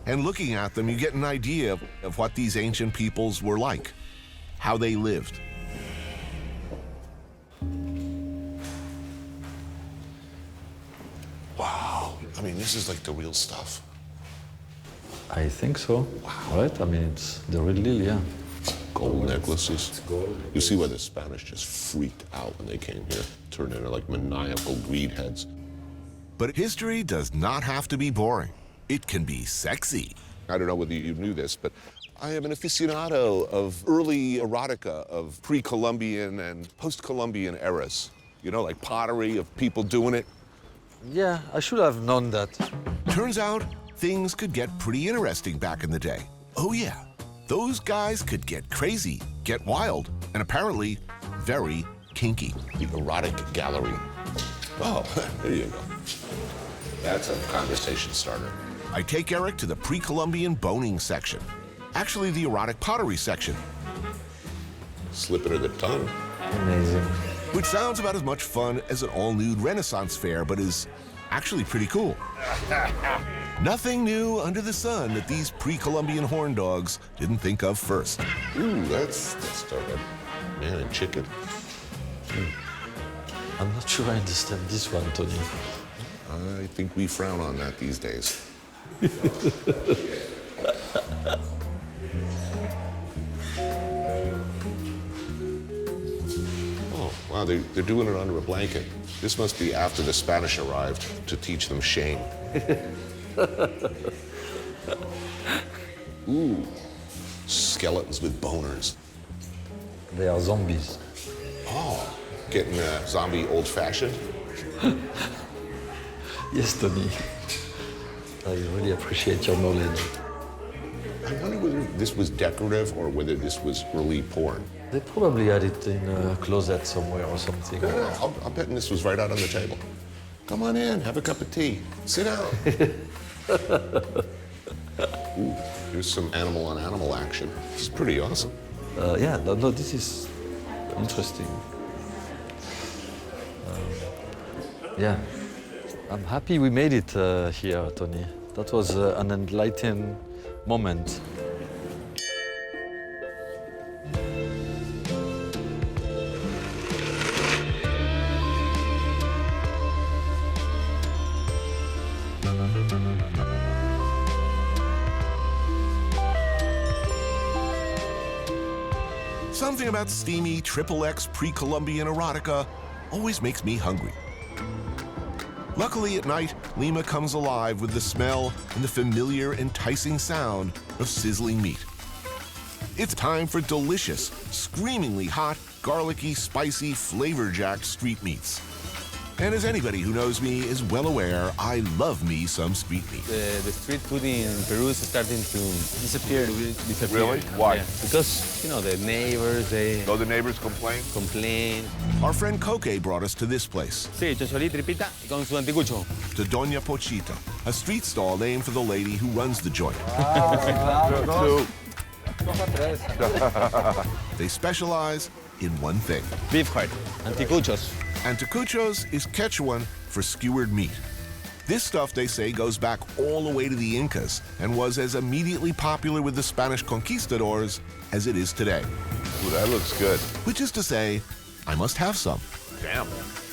And looking at them, you get an idea of what these ancient peoples were like, how they lived. Wow. I mean, this is like the real stuff. I think so. Wow. Right? I mean, it's the real deal, yeah. Gold necklaces. It's gold. You see why the Spanish just freaked out when they came here, turned into like maniacal greed heads. But history does not have to be boring. It can be sexy. I don't know whether you knew this, but I am an aficionado of early erotica of pre-Columbian and post-Columbian eras. You know, like pottery, of people doing it. Yeah, I should have known that. Turns out things could get pretty interesting back in the day. Oh yeah, those guys could get crazy, get wild, and apparently very kinky. The erotic gallery. Oh, there you go. That's a conversation starter. I take Eric to the pre-Columbian boning section. Actually, the erotic pottery section. Slip it in the tongue. Amazing. Which sounds about as much fun as an all-nude Renaissance fair, but is actually pretty cool. Nothing new under the sun that these pre-Columbian horn dogs didn't think of first. Ooh, that's started. Man and chicken. I'm not sure I understand this one, Tony. I think we frown on that these days. Oh, wow, they're doing it under a blanket. This must be after the Spanish arrived to teach them shame. Ooh, skeletons with boners. They are zombies. Oh, getting zombie old-fashioned? Yes, Tony. I really appreciate your knowledge. I wonder whether this was decorative or whether this was really porn. They probably had it in a closet somewhere or something. I'll bet this was right out on the table. Come on in, have a cup of tea. Sit down. Ooh, here's some animal-on-animal action. This is pretty awesome. Yeah, no, this is interesting. Yeah, I'm happy we made it here, Tony. That was an enlightening moment. Something about steamy XXX pre-Columbian erotica always makes me hungry. Luckily at night, Lima comes alive with the smell and the familiar, enticing sound of sizzling meat. It's time for delicious, screamingly hot, garlicky, spicy, flavor-jacked street meats. And as anybody who knows me is well aware, I love me some street meat. The street food in Peru is starting to disappear. Really? Why? Yeah. Because, you know, the neighbors, Oh, the neighbors complain? Our friend Coque brought us to this place. Sí, chocholí, tripita con su anticucho. To Doña Pochita, a street stall named for the lady who runs the joint. They specialize in one thing. Beef heart, anticuchos. Anticuchos is Quechuan for skewered meat. This stuff, they say, goes back all the way to the Incas and was as immediately popular with the Spanish conquistadors as it is today. Ooh, that looks good. Which is to say, I must have some. Damn.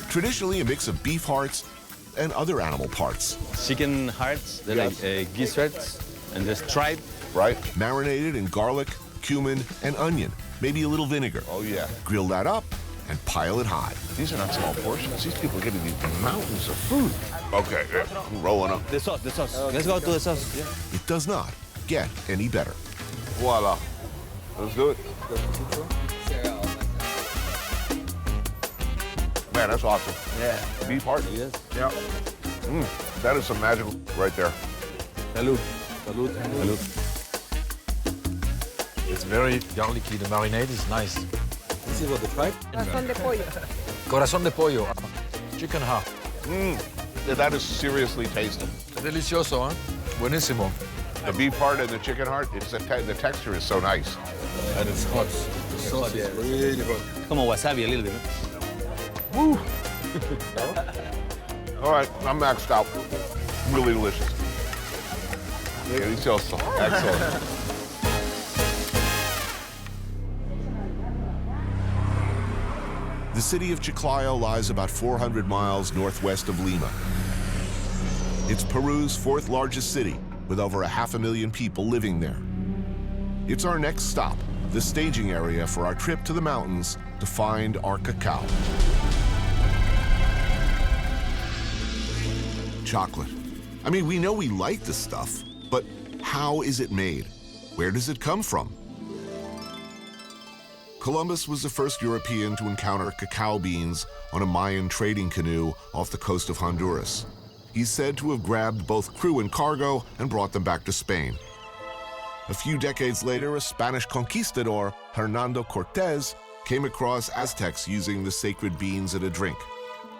Traditionally a mix of beef hearts and other animal parts. Chicken hearts, they're like gizzards, and they're striped. Right. Marinated in garlic, cumin, and onion, maybe a little vinegar. Oh, yeah. Grill that up and pile it high. These are not small portions. These people are getting these mountains of food. Okay, I'm rolling up. The sauce, the sauce. Let's go to the sauce. Yeah. It does not get any better. Voila. Let's do it. Man, that's awesome. Yeah. Beef heart? Yes. Yeah. That is some magical right there. Salud. Salud. Salud. It's very garlicky. The marinade is nice. This is what the tribe? Corazón de pollo. Corazón de pollo, chicken heart. That is seriously tasty. Delicioso, ¿eh? Buenísimo. The beef heart and the chicken heart, the texture is so nice. And it's hot. The sauce is really hot. Como wasabi a little bit. Woo! All right, I'm maxed out. Really delicious. Delicioso. Excellent. The city of Chiclayo lies about 400 miles northwest of Lima. It's Peru's fourth largest city, with over 500,000 people living there. It's our next stop, the staging area for our trip to the mountains to find our cacao. Chocolate. I mean, we know we like this stuff, but how is it made? Where does it come from? Columbus was the first European to encounter cacao beans on a Mayan trading canoe off the coast of Honduras. He's said to have grabbed both crew and cargo and brought them back to Spain. A few decades later, a Spanish conquistador, Hernando Cortés, came across Aztecs using the sacred beans in a drink.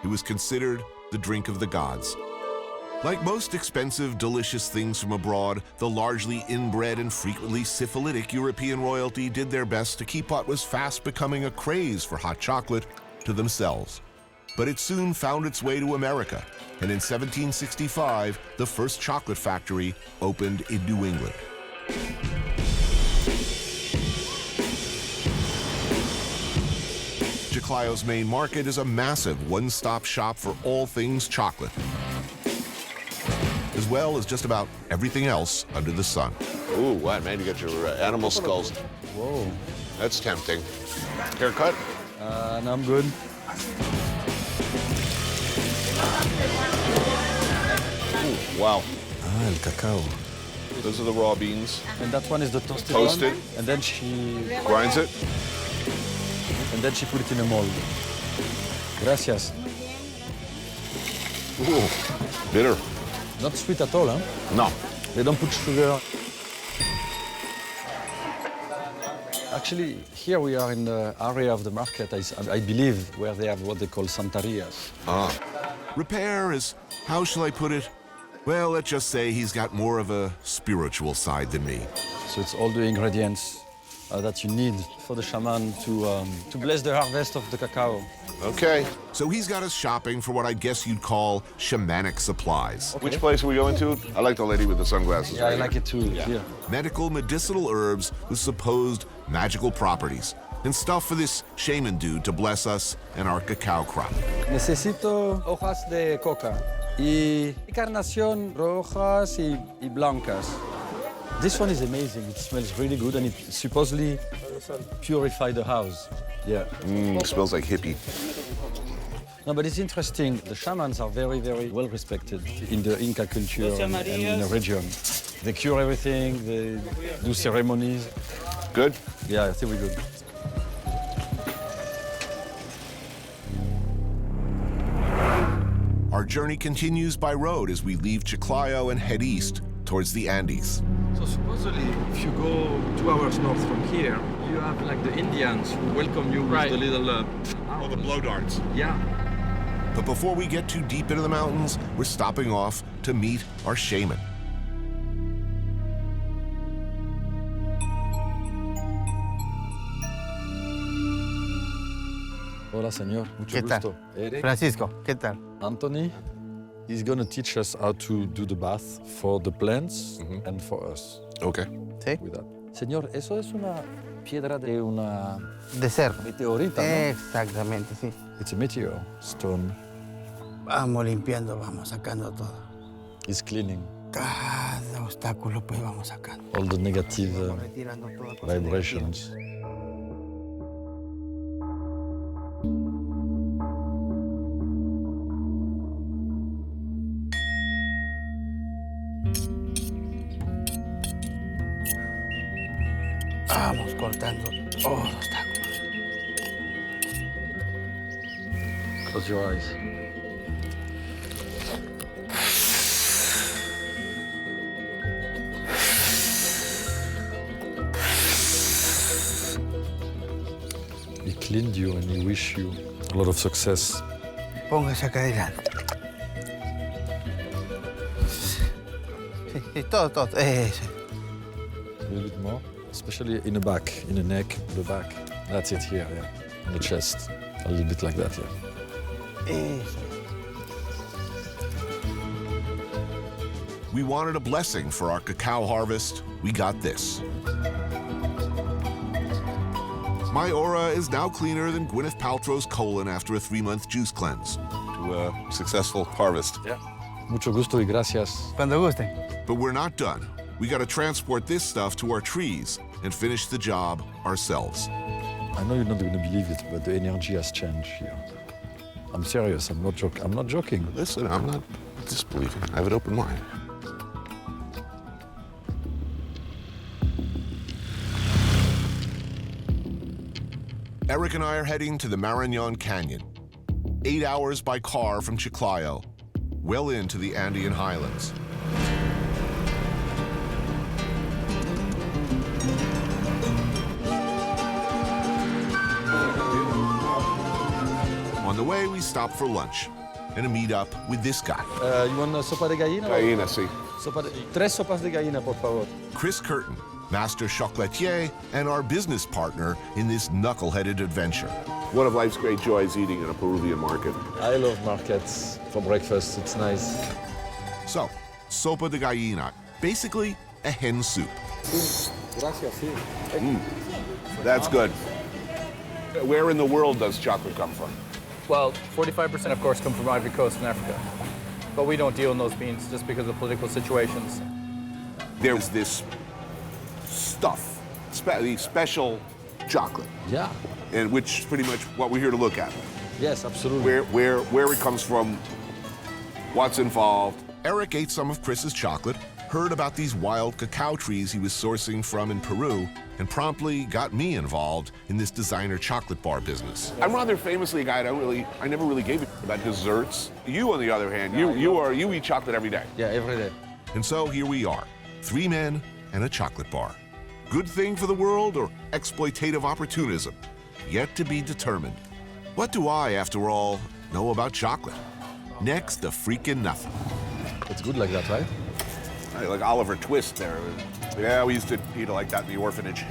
It was considered the drink of the gods. Like most expensive, delicious things from abroad, the largely inbred and frequently syphilitic European royalty did their best to keep what was fast becoming a craze for hot chocolate to themselves. But it soon found its way to America, and in 1765, the first chocolate factory opened in New England. Chiclayo's main market is a massive one-stop shop for all things chocolate, as well as just about everything else under the sun. Ooh, what, man? You got your animal skulls. Whoa. That's tempting. Haircut? No, I'm good. Ooh, wow. Ah, el cacao. Those are the raw beans. And that one is the toasted Toasted. one. And then she Grinds it. And then she put it in a mold. Gracias. Ooh, bitter. Not sweet at all, huh? No. They don't put sugar. Actually, here we are in the area of the market, I believe, where they have what they call santarias. Ah. Repair is, how shall I put it? Well, let's just say he's got more of a spiritual side than me. So it's all the ingredients that you need for the shaman to bless the harvest of the cacao. Okay. So he's got us shopping for what I guess you'd call shamanic supplies. Okay. Which place are we going to? I like the lady with the sunglasses. Yeah, right I like here. it too. Yeah. Medical medicinal herbs with supposed magical properties. And stuff for this shaman dude to bless us and our cacao crop. Necesito hojas de coca y carnación rojas y blancas. This one is amazing. It smells really good and it supposedly purifies the house. Yeah. Smells like hippie. No, but it's interesting. The shamans are very, very well respected in the Inca culture and in the region. They cure everything, they do ceremonies. Good? Yeah, I think we're good. Our journey continues by road as we leave Chiclayo and head east towards the Andes. So supposedly, if you go 2 hours north from here, you have like the Indians who welcome you with the little... Oh, the blow darts. Yeah. But before we get too deep into the mountains, we're stopping off to meet our shaman. Hola, señor. Mucho ¿Qué tal? gusto. Eric. Francisco, ¿qué tal? Anthony. He's going to teach us how to do the bath for the plants and for us. Okay. ¿Sí? With that. Señor, eso es una piedra de una... De ser. Meteorita, ¿no? Exactamente, sí. It's a meteor stone. Vamos limpiando, vamos sacando todo. He's cleaning. Cada obstáculo, pues vamos sacando. All the negative Retirando toda cosa vibrations. Vamos cortando todos los obstáculos. Close your eyes. He cleaned you and he wish you a lot of success. Póngase acá adelante. Sí, todo. Eso. A little bit more, especially in the back, in the neck, the back. That's it here, yeah. On the chest, a little bit like that, yeah. Eso. We wanted a blessing for our cacao harvest. We got this. My aura is now cleaner than Gwyneth Paltrow's colon after a 3-month juice cleanse. To a successful harvest. Yeah. Mucho gusto y gracias. Cuando guste. But we're not done. We got to transport this stuff to our trees and finish the job ourselves. I know you're not going to believe it, but the energy has changed here. I'm serious. I'm not joking. Listen, I'm not disbelieving. I have an open mind. Eric and I are heading to the Marañón Canyon. 8 hours by car from Chiclayo, well into the Andean highlands. On the way, we stop for lunch and a meet up with this guy. You want sopa de gallina? Gallina, sí. Tres sopas de gallina, por favor. Chris Curtin, master chocolatier and our business partner in this knuckle-headed adventure. One of life's great joys, eating in a Peruvian market. I love markets for breakfast. It's nice. So, sopa de gallina, basically a hen soup. Gracias, sí. That's good. Where in the world does chocolate come from? Well, 45% of course come from Ivory Coast in Africa. But we don't deal in those beans just because of political situations. There's this stuff, the special chocolate. Yeah. And which is pretty much what we're here to look at. Yes, absolutely. Where it comes from, what's involved. Eric ate some of Chris's chocolate, heard about these wild cacao trees he was sourcing from in Peru and promptly got me involved in this designer chocolate bar business. I'm rather famously a guy I never really gave a about desserts. You, on the other hand, you eat chocolate every day. Yeah, every day. And so here we are, 3 men and a chocolate bar. Good thing for the world or exploitative opportunism? Yet to be determined. What do I, after all, know about chocolate? Next to freaking nothing. It's good like that, right? Like Oliver Twist there. Yeah, we used to eat it like that in the orphanage.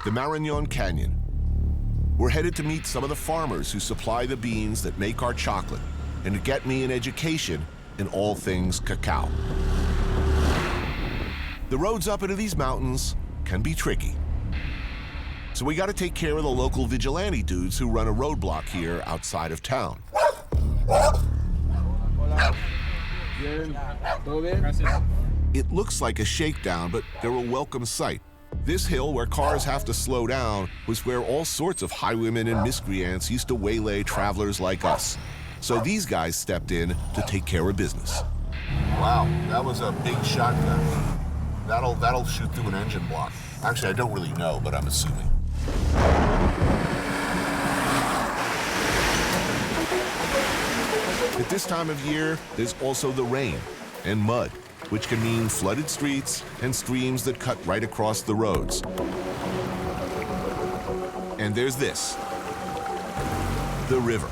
The Marañón Canyon. We're headed to meet some of the farmers who supply the beans that make our chocolate and to get me an education in all things cacao. The roads up into these mountains can be tricky. So we got to take care of the local vigilante dudes who run a roadblock here outside of town. It looks like a shakedown, but they're a welcome sight. This hill, where cars have to slow down, was where all sorts of highwaymen and miscreants used to waylay travelers like us. So these guys stepped in to take care of business. Wow, that was a big shotgun. That'll shoot through an engine block. Actually, I don't really know, but I'm assuming. At this time of year, there's also the rain and mud, which can mean flooded streets and streams that cut right across the roads. And there's this, the river.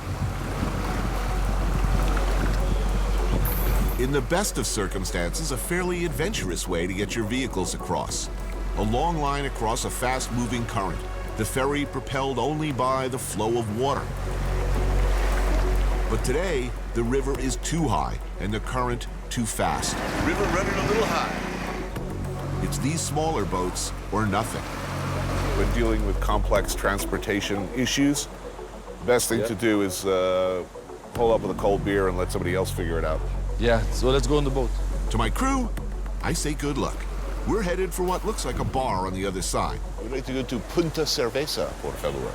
In the best of circumstances, a fairly adventurous way to get your vehicles across. A long line across a fast-moving current, the ferry propelled only by the flow of water. But today, the river is too high and the current too fast. River running a little high. It's these smaller boats or nothing. When dealing with complex transportation issues, the best thing to do is pull up with a cold beer and let somebody else figure it out. Yeah, so let's go on the boat. To my crew, I say good luck. We're headed for what looks like a bar on the other side. We'd like to go to Punta Cerveza, por favor.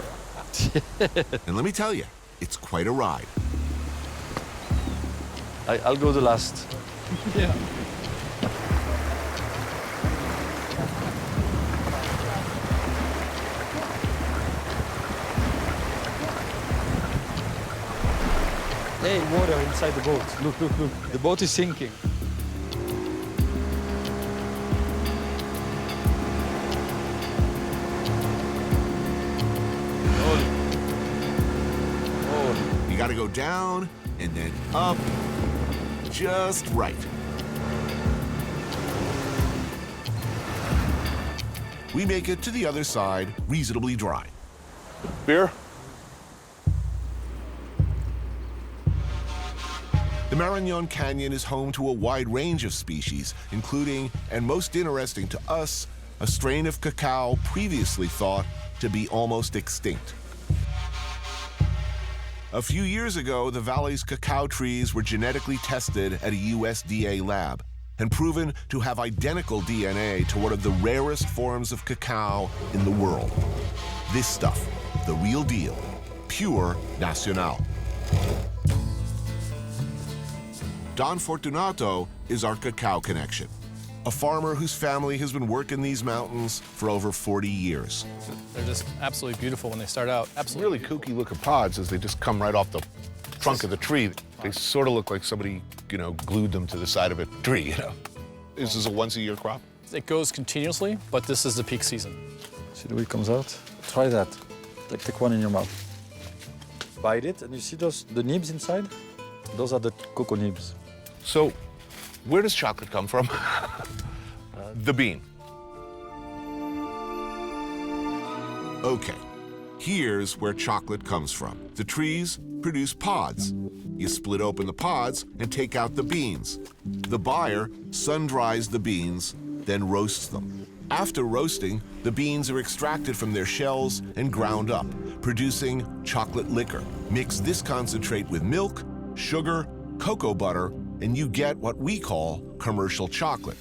And let me tell you, it's quite a ride. I'll go the last. Yeah. Hey, water inside the boat. Look, look, look. The boat is sinking. You gotta go down and then up, just right. We make it to the other side reasonably dry. Beer? The Marañón Canyon is home to a wide range of species, including, and most interesting to us, a strain of cacao previously thought to be almost extinct. A few years ago, the valley's cacao trees were genetically tested at a USDA lab and proven to have identical DNA to one of the rarest forms of cacao in the world. This stuff, the real deal, pure Nacional. Don Fortunato is our cacao connection, a farmer whose family has been working these mountains for over 40 years. They're just absolutely beautiful when they start out. Absolutely. Really kooky looking pods as they just come right off the trunk of the tree. They sort of look like somebody, glued them to the side of a tree, Is this a once-a-year crop? It goes continuously, but this is the peak season. See the way it comes out? Try that. Like, take one in your mouth. Bite it, and you see the nibs inside? Those are the cocoa nibs. So, where does chocolate come from? The bean. Okay, here's where chocolate comes from. The trees produce pods. You split open the pods and take out the beans. The buyer sun-dries the beans, then roasts them. After roasting, the beans are extracted from their shells and ground up, producing chocolate liquor. Mix this concentrate with milk, sugar, cocoa butter, and you get what we call commercial chocolate.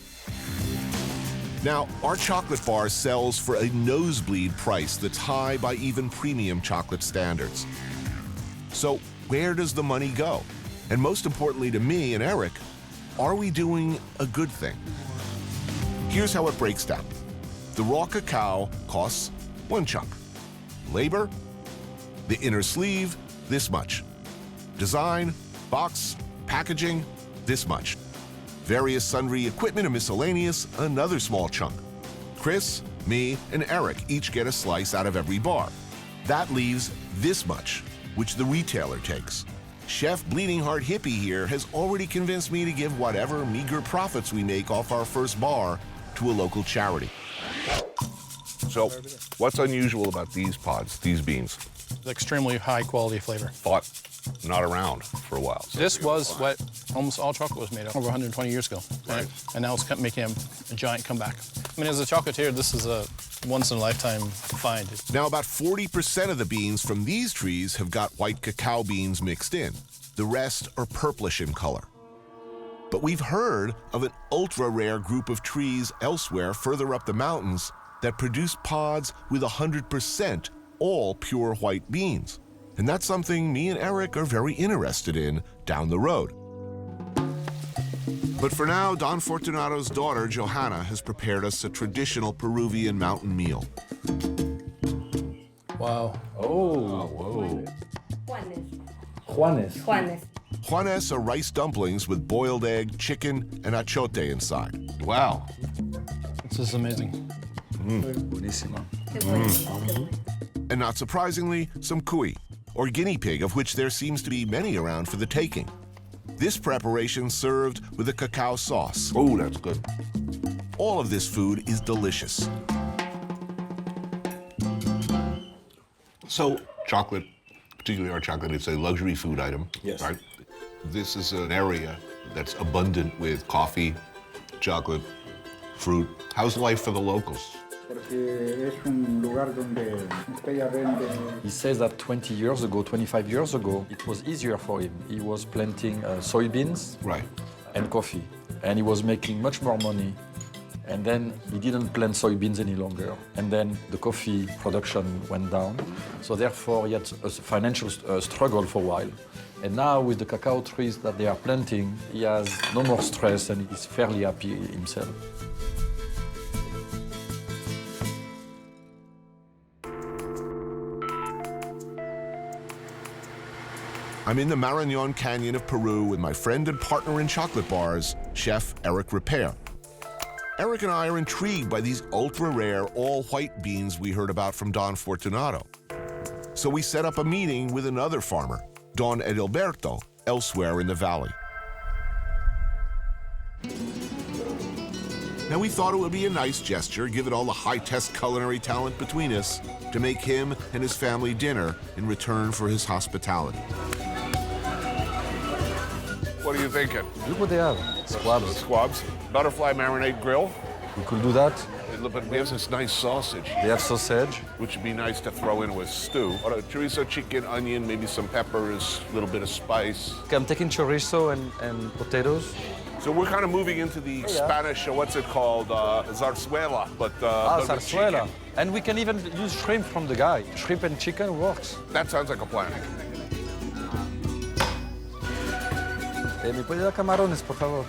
Now, our chocolate bar sells for a nosebleed price that's high by even premium chocolate standards. So where does the money go? And most importantly to me and Eric, are we doing a good thing? Here's how it breaks down. The raw cacao costs 1 chunk. Labor, the inner sleeve, this much. Design, box, packaging, this much. Various sundry equipment and miscellaneous, another small chunk. Chris, me, and Eric each get a slice out of every bar. That leaves this much, which the retailer takes. Chef Bleeding Heart Hippie here has already convinced me to give whatever meager profits we make off our first bar to a local charity. So, what's unusual about these pods, these beans? It's extremely high quality flavor. Thought not around for a while. So This was what almost all chocolate was made of over 120 years ago. Right. And now it's making a giant comeback. I mean, as a chocolatier, this is a once-in-a-lifetime find. Now, about 40% of the beans from these trees have got white cacao beans mixed in. The rest are purplish in color. But we've heard of an ultra-rare group of trees elsewhere further up the mountains that produce pods with 100% all pure white beans. And that's something me and Eric are very interested in down the road. But for now, Don Fortunato's daughter, Johanna, has prepared us a traditional Peruvian mountain meal. Wow. Oh, whoa. Juanes. Juanes are rice dumplings with boiled egg, chicken, and achote inside. Wow. This is amazing. Buenísimo. And not surprisingly, some cuy, or guinea pig, of which there seems to be many around for the taking. This preparation served with a cacao sauce. Oh, that's good. All of this food is delicious. So, chocolate, particularly our chocolate, it's a luxury food item. Yes. Right? This is an area that's abundant with coffee, chocolate, fruit. How's life for the locals? He says that 20 years ago, 25 years ago, it was easier for him. He was planting soybeans and coffee, and he was making much more money. And then he didn't plant soybeans any longer. And then the coffee production went down. So therefore, he had a financial struggle for a while. And now with the cacao trees that they are planting, he has no more stress and he's fairly happy himself. I'm in the Marañón Canyon of Peru with my friend and partner in chocolate bars, Chef Eric Ripert. Eric and I are intrigued by these ultra-rare, all-white beans we heard about from Don Fortunato. So we set up a meeting with another farmer, Don Edilberto, elsewhere in the valley. Now, we thought it would be a nice gesture, given all the high-test culinary talent between us, to make him and his family dinner in return for his hospitality. What are you thinking? Look what they have. Squabs. Squabs. Butterfly marinade grill. We could do that. But we have this nice sausage. They have sausage. Which would be nice to throw in with stew. Or a chorizo, chicken, onion, maybe some peppers, a little bit of spice. Okay, I'm taking chorizo and potatoes. So we're kind of moving into the Spanish, what's it called, zarzuela, but with zarzuela. chicken. And we can even use shrimp from the guy. Shrimp and chicken works. That sounds like a plan. ¿Me puede dar camarones, por favor?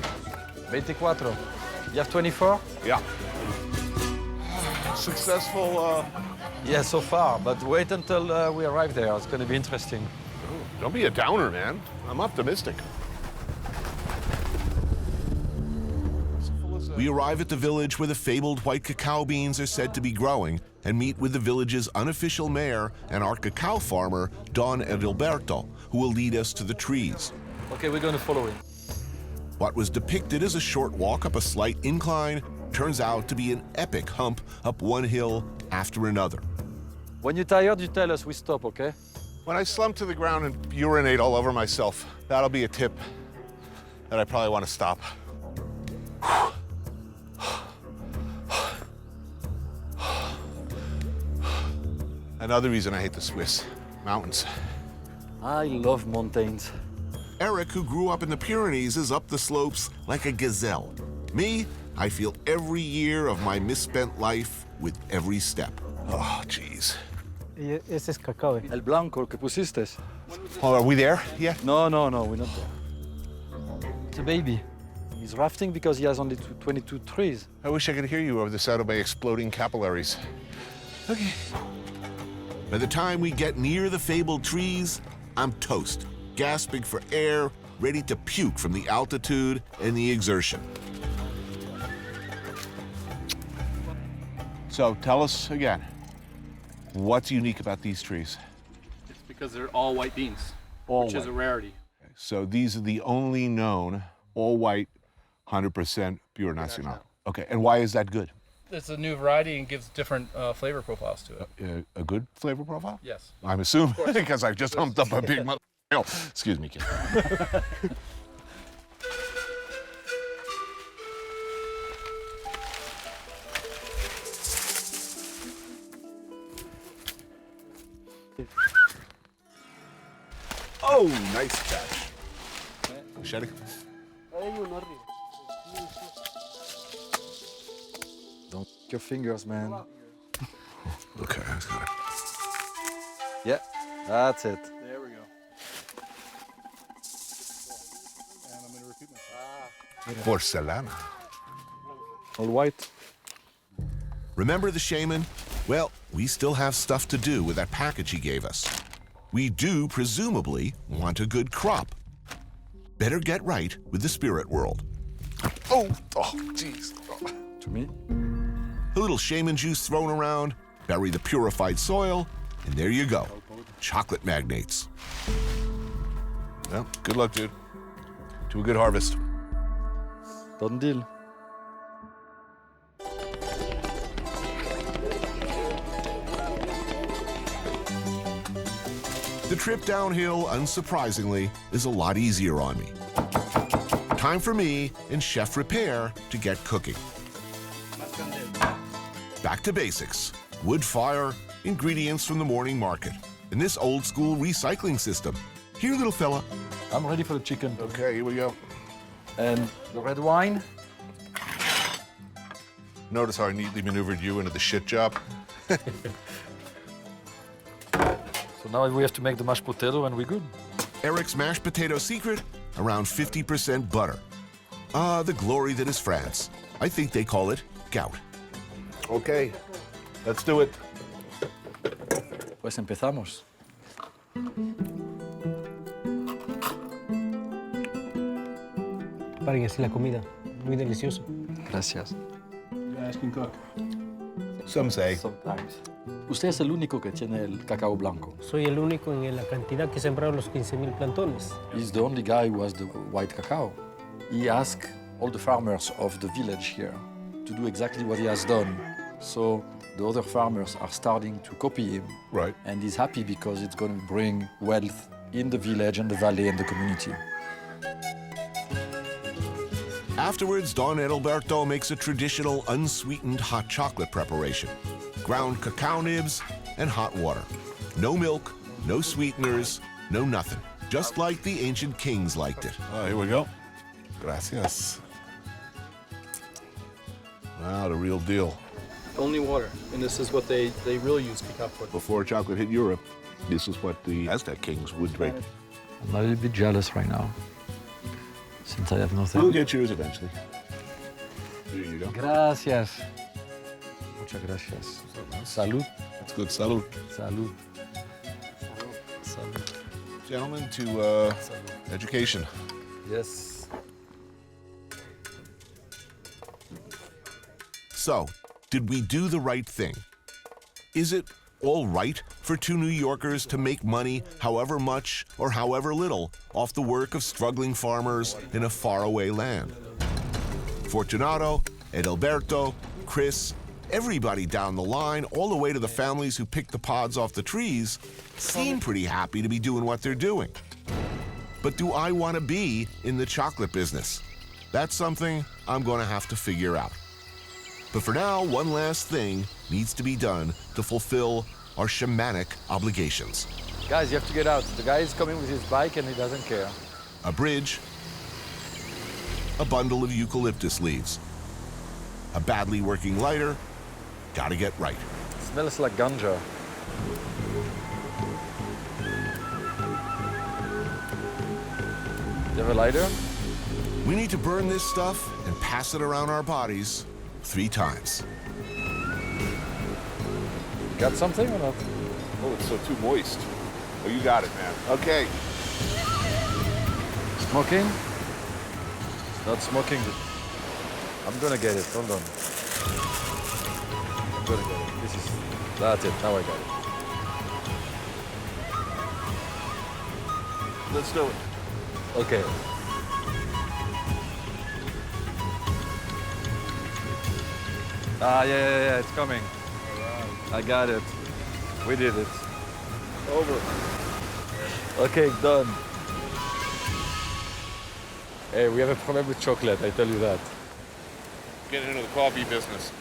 24. You have 24? Yeah. Successful. Yeah, so far, but wait until we arrive there. It's going to be interesting. Oh, don't be a downer, man. I'm optimistic. We arrive at the village where the fabled white cacao beans are said to be growing and meet with the village's unofficial mayor and our cacao farmer, Don Edilberto, who will lead us to the trees. Okay, we're going to follow him. What was depicted as a short walk up a slight incline turns out to be an epic hump up one hill after another. When you're tired, you tell us, we stop, okay? When I slump to the ground and urinate all over myself, that'll be a tip that I probably want to stop. Another reason I hate the Swiss mountains. I love mountains. Eric, who grew up in the Pyrenees, is up the slopes like a gazelle. Me, I feel every year of my misspent life with every step. Oh, geez. Ese es cacao. El blanco que pusiste. Oh, are we there? Yeah. No, we're not there. It's a baby. He's rafting because he has only 22 trees. I wish I could hear you over the sound of my exploding capillaries. Okay. By the time we get near the fabled trees, I'm toast, gasping for air, ready to puke from the altitude and the exertion. So tell us again, what's unique about these trees? It's because they're all white beans, All which is a white. rarity. So these are the only known all-white, 100% pure nacional. Okay, and why is that good? It's a new variety and gives different flavor profiles to it. A good flavor profile? Yes. I'm assuming, because I've just humped up a big mother. Excuse me, kid. Oh, nice catch. Sherry. Don't take your fingers, man. Okay, I got it. Yeah, that's it. There we go. And I'm going to repeat myself. Porcelana. All white. Remember the shaman? Well, we still have stuff to do with that package he gave us. We do, presumably, want a good crop. Better get right with the spirit world. Oh, jeez. To me? A little shaman juice thrown around, bury the purified soil, and there you go. Chocolate magnates. Well, good luck, dude. To a good harvest. Done deal. The trip downhill, unsurprisingly, is a lot easier on me. Time for me and Chef Repair to get cooking. Back to basics. Wood fire, ingredients from the morning market, and this old school recycling system. Here, little fella. I'm ready for the chicken. Okay, here we go. And the red wine. Notice how I neatly maneuvered you into the shit job? So now we have to make the mashed potato and we're good. Eric's mashed potato secret, around 50% butter. Ah, the glory that is France. I think they call it gout. Okay, let's do it. Pues empezamos. Preparen así la comida. Muy delicioso. Gracias. You guys can cook. Some say. Sometimes. Usted es el único que tiene el cacao blanco. Soy el único en la cantidad que sembraron los 15,000 plantones. He's the only guy who has the white cacao. He asked all the farmers of the village here to do exactly what he has done. So the other farmers are starting to copy him. Right. And he's happy because it's going to bring wealth in the village and the valley and the community. Afterwards, Don Adalberto makes a traditional unsweetened hot chocolate preparation. Ground cacao nibs and hot water. No milk, no sweeteners, no nothing. Just like the ancient kings liked it. Oh, here we go. Gracias. Wow, the real deal. Only water, and this is what they really use cacao for. Before chocolate hit Europe, this is what the Aztec kings would drink. I'm a little bit jealous right now, since I have nothing. We'll get yours eventually. Here you go. Gracias. Muchas gracias. Salud. That's good. Salud. Salud. Salud. Gentlemen, to education. Yes. So, did we do the right thing? Is it all right for two New Yorkers to make money, however much or however little, off the work of struggling farmers in a faraway land? Fortunato, Adalberto, Chris, everybody down the line, all the way to the families who picked the pods off the trees, seem pretty happy to be doing what they're doing. But do I want to be in the chocolate business? That's something I'm going to have to figure out. But for now, one last thing needs to be done to fulfill our shamanic obligations. Guys, you have to get out. The guy is coming with his bike and he doesn't care. A bridge, a bundle of eucalyptus leaves, a badly working lighter, gotta get right. It smells like ganja. You have a lighter? We need to burn this stuff and pass it around our bodies 3 times. Got something or not? Oh, it's so too moist. Oh, you got it, man. Okay. Smoking? It's not smoking. I'm gonna get it. Hold on. I'm gonna get it. That's it. Now I got it. Let's do it. Okay. Yeah, it's coming. I got it. We did it. Over. Okay, done. Hey, we have a problem with chocolate, I tell you that. Getting into the coffee business.